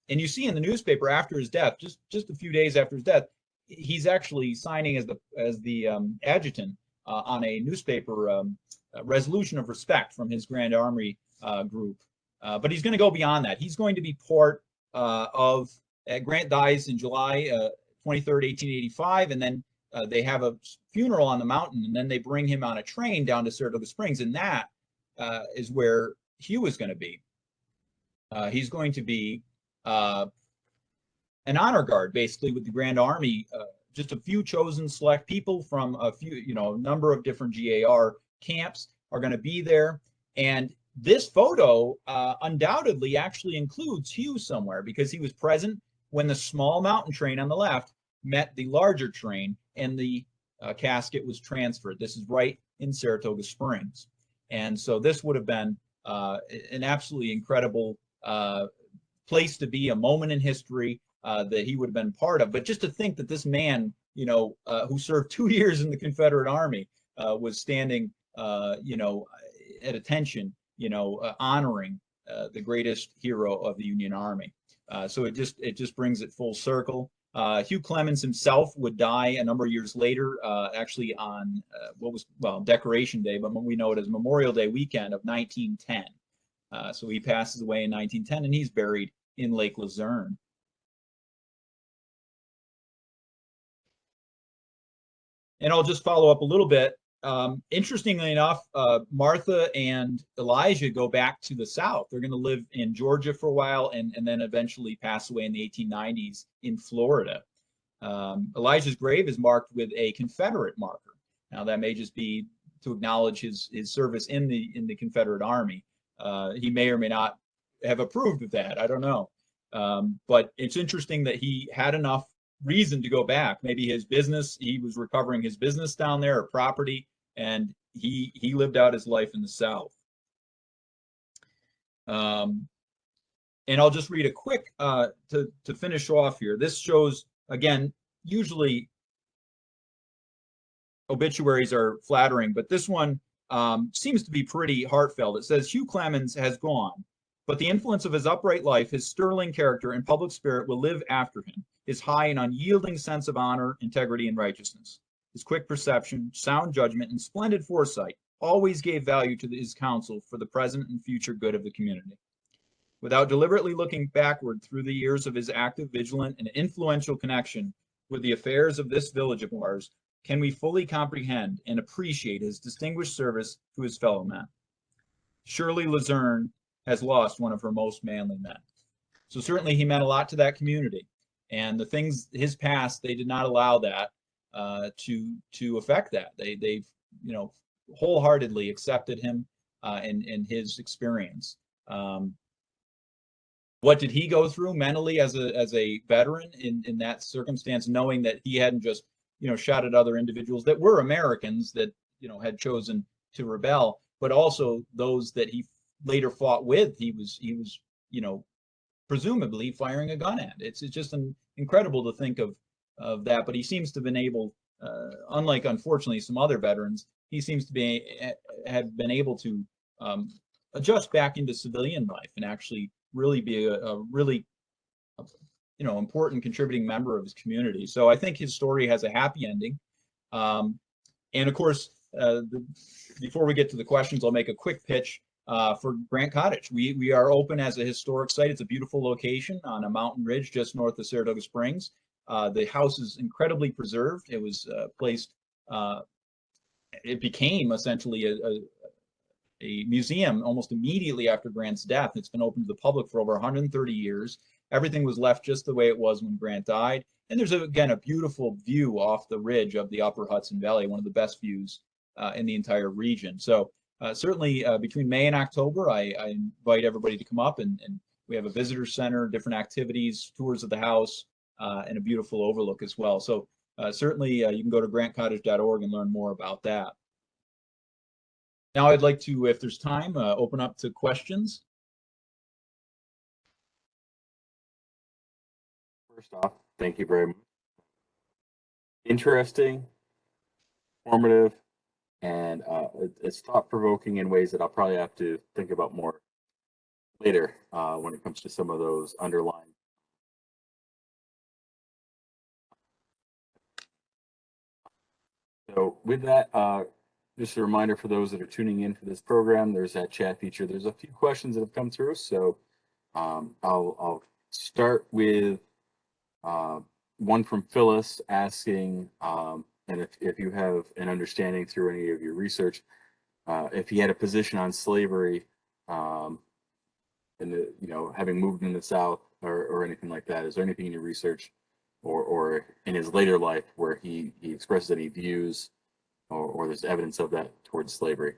And you see in the newspaper after his death, just a few days after his death, he's actually signing as the adjutant on a newspaper resolution of respect from his Grand Army group. But he's going to go beyond that. He's going to be part of Grant dies in July 23rd, 1885, and then they have a funeral on the mountain, and then they bring him on a train down to Saratoga Springs, and that is where Hugh is going to be. He's going to be an honor guard, basically, with the Grand Army. Just a few chosen select people from a few, number of different GAR camps are going to be there. And this photo undoubtedly actually includes Hugh somewhere, because he was present when the small mountain train on the left met the larger train and the casket was transferred. This is right in Saratoga Springs. And so this would have been an absolutely incredible place to be, a moment in history that he would have been part of. But just to think that this man, who served 2 years in the Confederate Army, was standing, at attention, honoring the greatest hero of the Union Army. So it just brings it full circle. Hugh Clements himself would die a number of years later, actually on Decoration Day, but we know it as Memorial Day weekend of 1910. So he passes away in 1910, and he's buried in Lake Luzerne. And I'll just follow up a little bit. Interestingly enough, Martha and Elijah go back to the South. They're going to live in Georgia for a while, and then eventually pass away in the 1890s in Florida. Elijah's grave is marked with a Confederate marker. Now, that may just be to acknowledge his service in the Confederate Army. He may or may not have approved of that. I don't know. But it's interesting that he had enough reason to go back. Maybe his business, he was recovering his business down there, or property, and he lived out his life in the South. And I'll just read a quick to finish off here. This shows again, usually obituaries are flattering, but this one seems to be pretty heartfelt. It says, Hugh Clemens has gone, but the influence of his upright life, his sterling character, and public spirit will live after him. His high and unyielding sense of honor, integrity, and righteousness, his quick perception, sound judgment, and splendid foresight always gave value to his counsel for the present and future good of the community. Without deliberately looking backward through the years of his active, vigilant, and influential connection with the affairs of this village of ours, can we fully comprehend and appreciate his distinguished service to his fellow men. Surely Luzerne has lost one of her most manly men. So certainly he meant a lot to that community. And the things, his past, they did not allow that to affect that. They've, you know, wholeheartedly accepted him and his experience. What did he go through mentally as a veteran in that circumstance, knowing that he hadn't just, you know, shot at other individuals that were Americans that, you know, had chosen to rebel, but also those that he later fought with. He was, you know, presumably firing a gun at. It's just incredible to think of that. But he seems to have been able, unlike unfortunately some other veterans, he seems to have been able to adjust back into civilian life and actually really be a really, you know, important contributing member of his community. So I think his story has a happy ending. And of course, before we get to the questions, I'll make a quick pitch for Grant Cottage. We are open as a historic site. It's a beautiful location on a mountain ridge just north of Saratoga Springs. The house is incredibly preserved. It was placed, it became essentially a museum almost immediately after Grant's death. It's been open to the public for over 130 years. Everything was left just the way it was when Grant died. And there's, again, a beautiful view off the ridge of the Upper Hudson Valley, one of the best views in the entire region. So certainly between May and October, I invite everybody to come up, and we have a visitor center, different activities, tours of the house, and a beautiful overlook as well. So certainly you can go to grantcottage.org and learn more about that. Now I'd like to, if there's time, open up to questions. First off, thank you very much. Interesting, informative, and it's thought-provoking in ways that I'll probably have to think about more later when it comes to some of those underlying. So with that, just a reminder for those that are tuning in for this program, there's that chat feature. There's a few questions that have come through, so I'll start with one from Phyllis asking, and if you have an understanding through any of your research, if he had a position on slavery, and you know, having moved in the South or anything like that. Is there anything in your research or in his later life where he expresses any views or there's evidence of that towards slavery?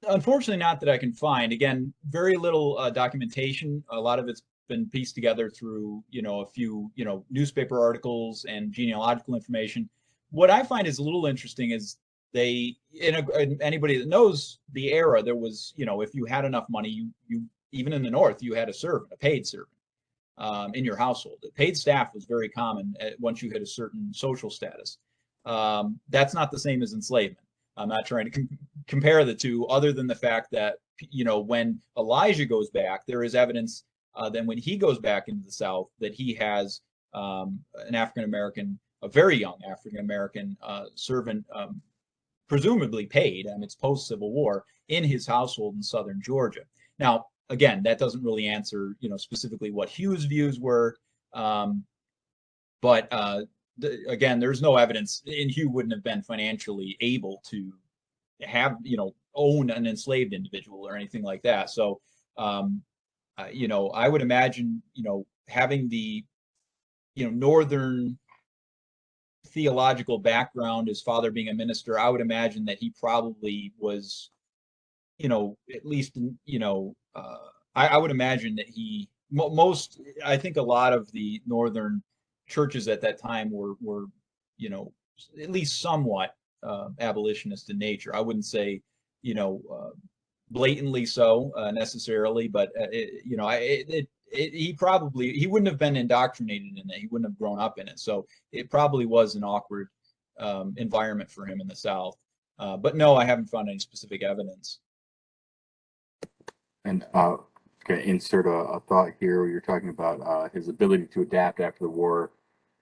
Unfortunately, not that I can find. Again, very little documentation. A lot of it's been pieced together through, you know, a few, you know, newspaper articles and genealogical information. What I find is a little interesting is they, anybody that knows the era, there was, you know, if you had enough money, you even in the North, you had a servant, a paid servant in your household. The paid staff was very common once you hit a certain social status. That's not the same as enslavement. I'm not trying to compare the two, other than the fact that, you know, when Elijah goes back, there is evidence then when he goes back into the South that he has an African-American, a very young African-American servant, presumably paid, and it's post-Civil War, in his household in southern Georgia. Now, again, that doesn't really answer, you know, specifically what Hughes' views were, but again, there's no evidence, and Hugh wouldn't have been financially able to have, you know, own an enslaved individual or anything like that. So, you know, I would imagine, you know, having the, you know, Northern theological background, his father being a minister, I would imagine that he probably was, you know, at least, you know, I would imagine that he, most, I think a lot of the Northern churches at that time were, you know, at least somewhat abolitionist in nature. I wouldn't say, you know, blatantly so necessarily, but you know, he wouldn't have been indoctrinated in it. He wouldn't have grown up in it. So it probably was an awkward environment for him in the South. But no, I haven't found any specific evidence. And going to insert a thought here. You're talking about his ability to adapt after the war.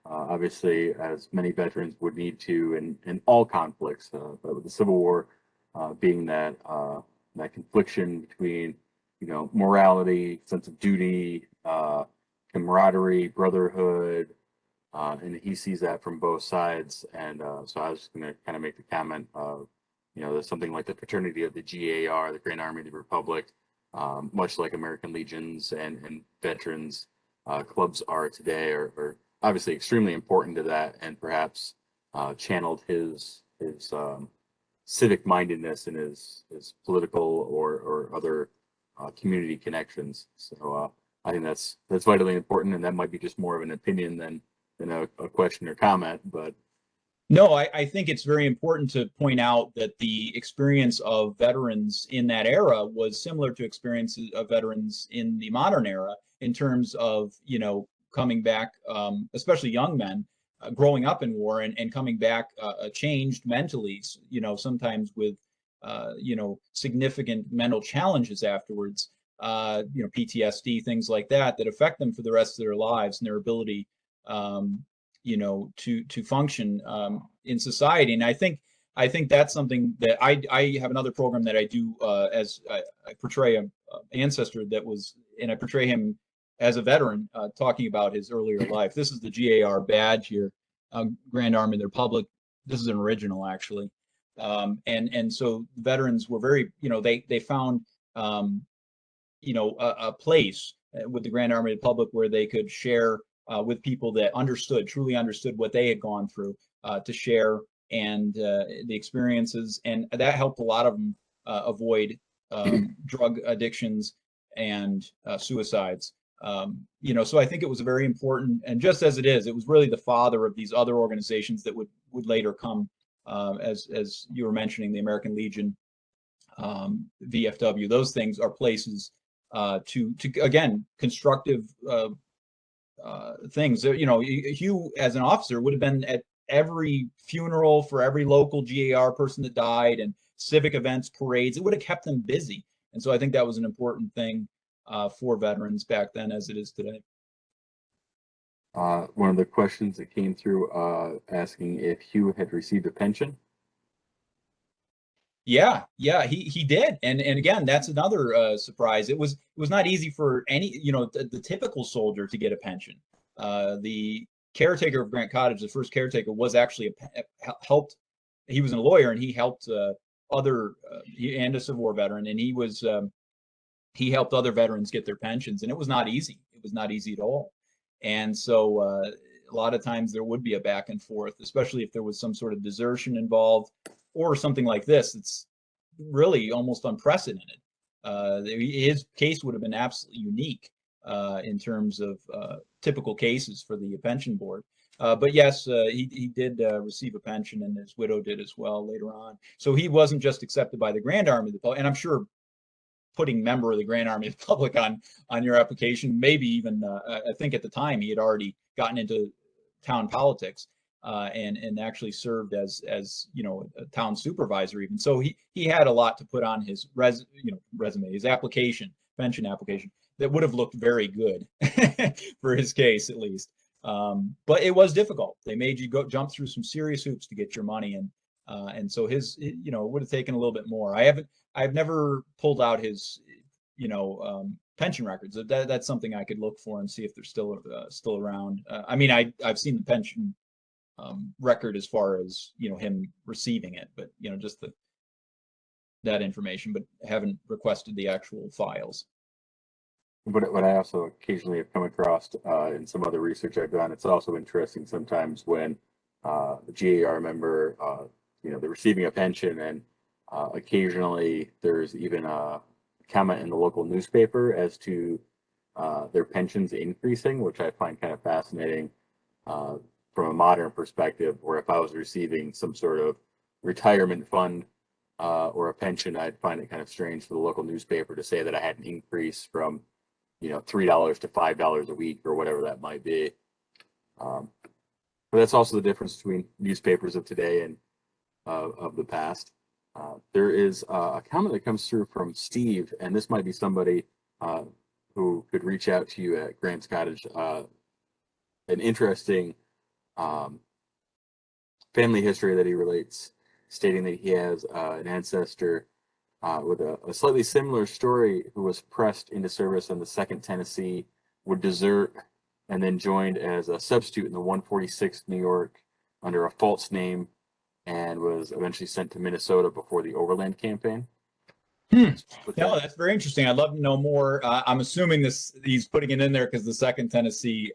Obviously, as many veterans would need to in all conflicts, but with the Civil War being that confliction between, morality, sense of duty, camaraderie, brotherhood, and he sees that from both sides. And so I was just going to kind of make the comment of, there's something like the fraternity of the GAR, the Grand Army of the Republic, much like American Legions and veterans clubs are today, are obviously extremely important to that, and perhaps channeled his civic mindedness and his political or other community connections. So I think that's vitally important, and that might be just more of an opinion than a question or comment. But no, I think it's very important to point out that the experience of veterans in that era was similar to experiences of veterans in the modern era in terms of, coming back, especially young men, growing up in war and coming back changed mentally, sometimes with, significant mental challenges afterwards, PTSD, things like that affect them for the rest of their lives and their ability, to function in society. And I think that's something that I have another program that I do as I portray an ancestor and I portray him as a veteran, talking about his earlier life. This is the GAR badge here, Grand Army of the Republic. This is an original, actually. And so veterans were very, they found, a place with the Grand Army of the Republic where they could share with people that truly understood what they had gone through, to share and the experiences. And that helped a lot of them avoid drug addictions and suicides. So I think it was a very important, and just as it was really the father of these other organizations that would later come, as you were mentioning, the American Legion, VFW. Those things are places to again, constructive things. Hugh, as an officer, would have been at every funeral for every local GAR person that died, and civic events, parades. It would have kept them busy. And so I think that was an important thing for veterans back then, as it is today. One of the questions that came through asking if Hugh had received a pension. Yeah, he did, and again, that's another surprise. It was not easy for any, the typical soldier to get a pension. The caretaker of Grant Cottage, the first caretaker, was actually helped. He was a lawyer, and he helped and a Civil War veteran, and he helped other veterans get their pensions, and it was not easy. It was not easy at all. And so a lot of times there would be a back and forth, especially if there was some sort of desertion involved or something like this. It's really almost unprecedented. His case would have been absolutely unique in terms of typical cases for the pension board. But yes, he did receive a pension, and his widow did as well later on. So he wasn't just accepted by the Grand Army of the Republic, and I'm sure putting member of the Grand Army of the Republic on your application, maybe even I think at the time he had already gotten into town politics and actually served as a town supervisor even. So he had a lot to put on his resume, his pension application, that would have looked very good for his case, at least. But it was difficult. They made you jump through some serious hoops to get your money, and so his, it would have taken a little bit more. I've never pulled out his, pension records. That's something I could look for and see if they're still around. I mean, I've seen the pension record as far as him receiving it, but just that information, but haven't requested the actual files. But what I also occasionally have come across in some other research I've done, it's also interesting sometimes when the GAR member, they're receiving a pension, and occasionally there's even a comment in the local newspaper as to their pensions increasing, which I find kind of fascinating from a modern perspective, where if I was receiving some sort of retirement fund or a pension, I'd find it kind of strange for the local newspaper to say that I had an increase from $3 to $5 a week or whatever that might be. But that's also the difference between newspapers of today and of the past. There is a comment that comes through from Steve, and this might be somebody who could reach out to you at Grant's Cottage. An interesting family history that he relates, stating that he has an ancestor with a slightly similar story who was pressed into service in the 2nd Tennessee, would desert, and then joined as a substitute in the 146th New York under a false name, and was eventually sent to Minnesota before the Overland Campaign. No, that's very interesting. I'd love to know more. I'm assuming he's putting it in there because the 2nd Tennessee,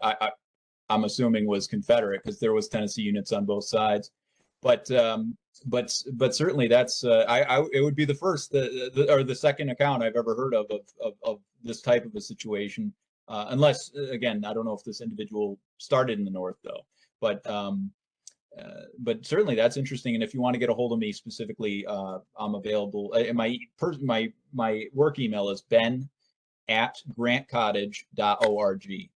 I'm assuming, was Confederate, because there was Tennessee units on both sides. But certainly that's it would be the first or the second account I've ever heard of this type of a situation. Unless, again, I don't know if this individual started in the North, though. But certainly that's interesting. And if you want to get a hold of me specifically, I'm available. My work email is ben@grantcottage.org.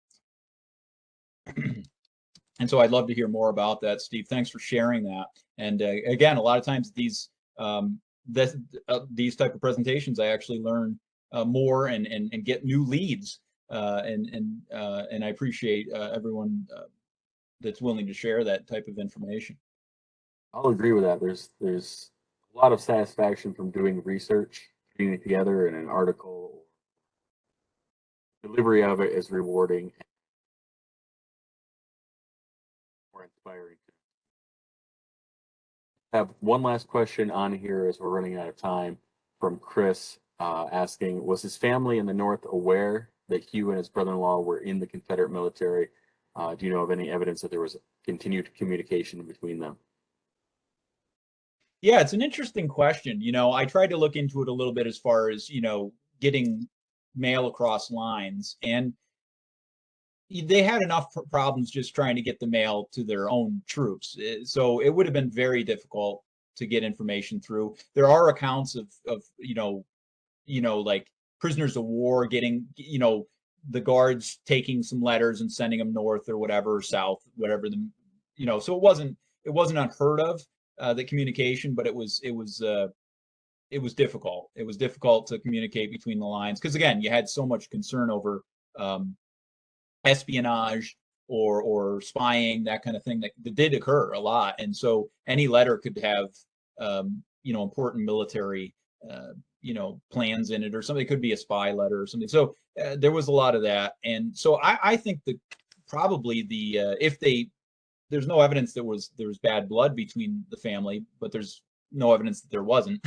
And so I'd love to hear more about that, Steve. Thanks for sharing that. And again, a lot of times these type of presentations, I actually learn more and get new leads. And I appreciate everyone that's willing to share that type of information. I'll agree with that. There's a lot of satisfaction from doing research, putting it together in an article. Delivery of it is rewarding, more inspiring. I have one last question on here as we're running out of time, from Chris, asking, was his family in the North aware that Hugh and his brother-in-law were in the Confederate military? Do you know of any evidence that there was continued communication between them? Yeah, it's an interesting question. I tried to look into it a little bit as far as, getting mail across lines, and they had enough problems just trying to get the mail to their own troops. So it would have been very difficult to get information through. There are accounts of like prisoners of war getting, the guards taking some letters and sending them north or whatever, south, whatever so it wasn't unheard of, the communication, but it was difficult. It was difficult to communicate between the lines because, again, you had so much concern over espionage or spying, that kind of thing that did occur a lot. And so any letter could have important military plans in it or something. It could be a spy letter or something. So there was a lot of that. And so I think that probably there's no evidence there was bad blood between the family, but there's no evidence that there wasn't.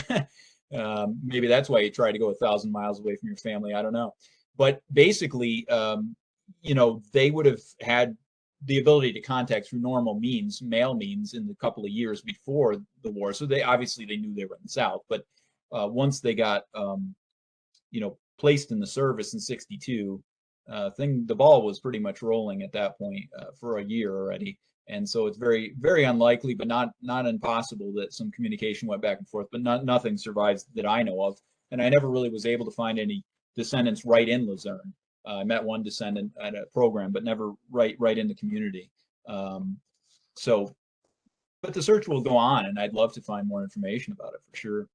Maybe that's why you try to go 1,000 miles away from your family. I don't know. But basically, they would have had the ability to contact through normal means, mail means, in the couple of years before the war. So they knew they were in the South. But once they got, placed in the service in '62, the ball was pretty much rolling at that point for a year already. And so it's very, very unlikely, but not impossible, that some communication went back and forth. But nothing survives that I know of. And I never really was able to find any descendants right in Luzerne. I met one descendant at a program, but never right in the community. But the search will go on, and I'd love to find more information about it for sure.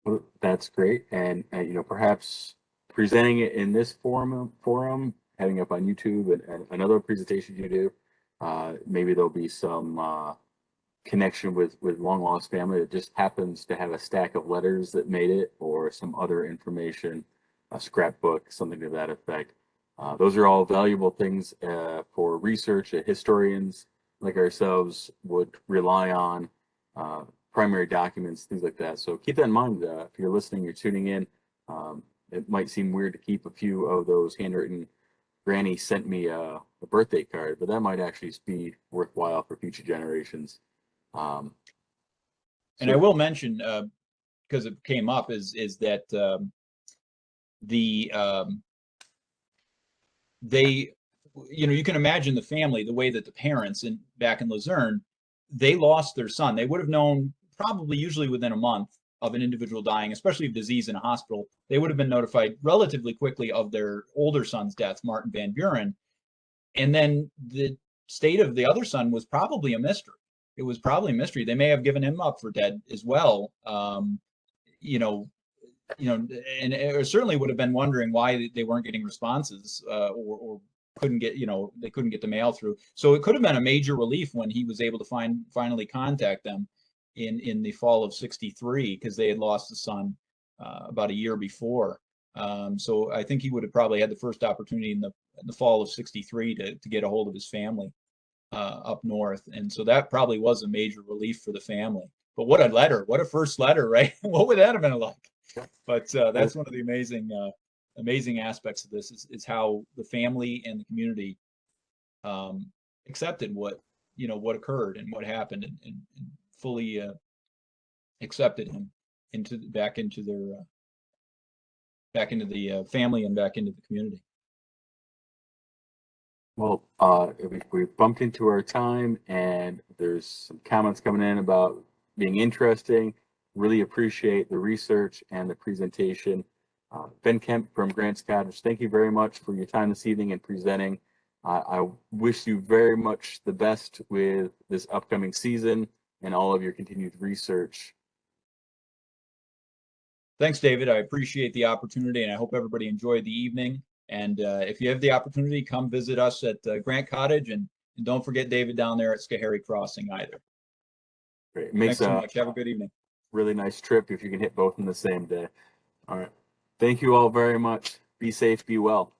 Well, that's great, and perhaps presenting it in this forum, having up on YouTube, and another presentation you do, maybe there'll be some connection with long lost family that just happens to have a stack of letters that made it, or some other information, a scrapbook, something to that effect. Those are all valuable things for research that historians like ourselves would rely on, primary documents, things like that. So keep that in mind. If you're listening, you're tuning in, it might seem weird to keep a few of those handwritten, Granny sent me a birthday card, but that might actually be worthwhile for future generations. And I will mention, because it came up, is that they, you can imagine the family, the way that the parents back in Luzerne, they lost their son. They would have known probably usually within a month of an individual dying, especially of disease in a hospital, they would have been notified relatively quickly of their older son's death, Martin Van Buren. And then the state of the other son was probably a mystery. It was probably a mystery. They may have given him up for dead as well. And it certainly would have been wondering why they weren't getting responses, or couldn't get, they couldn't get the mail through. So it could have been a major relief when he was able to finally contact them in the fall of '63, because they had lost a son about a year before. So I think he would have probably had the first opportunity in the fall of '63 to get a hold of his family up north. And so that probably was a major relief for the family. But what a letter, what a first letter, right? What would that have been like? But that's one of the amazing aspects of this is how the family and the community accepted what occurred and what happened, and fully accepted him back into the family and back into the community. Well, we've bumped into our time, and there's some comments coming in about being interesting. Really appreciate the research and the presentation. Ben Kemp from Grant's Cottage, thank you very much for your time this evening and presenting. I wish you very much the best with this upcoming season and all of your continued research. Thanks, David. I appreciate the opportunity, and I hope everybody enjoyed the evening. And if you have the opportunity, come visit us at Grant Cottage, and don't forget David down there at Schoharie Crossing either. Great. Thanks so much. Have a good evening. Really nice trip if you can hit both in the same day. All right. Thank you all very much. Be safe, be well.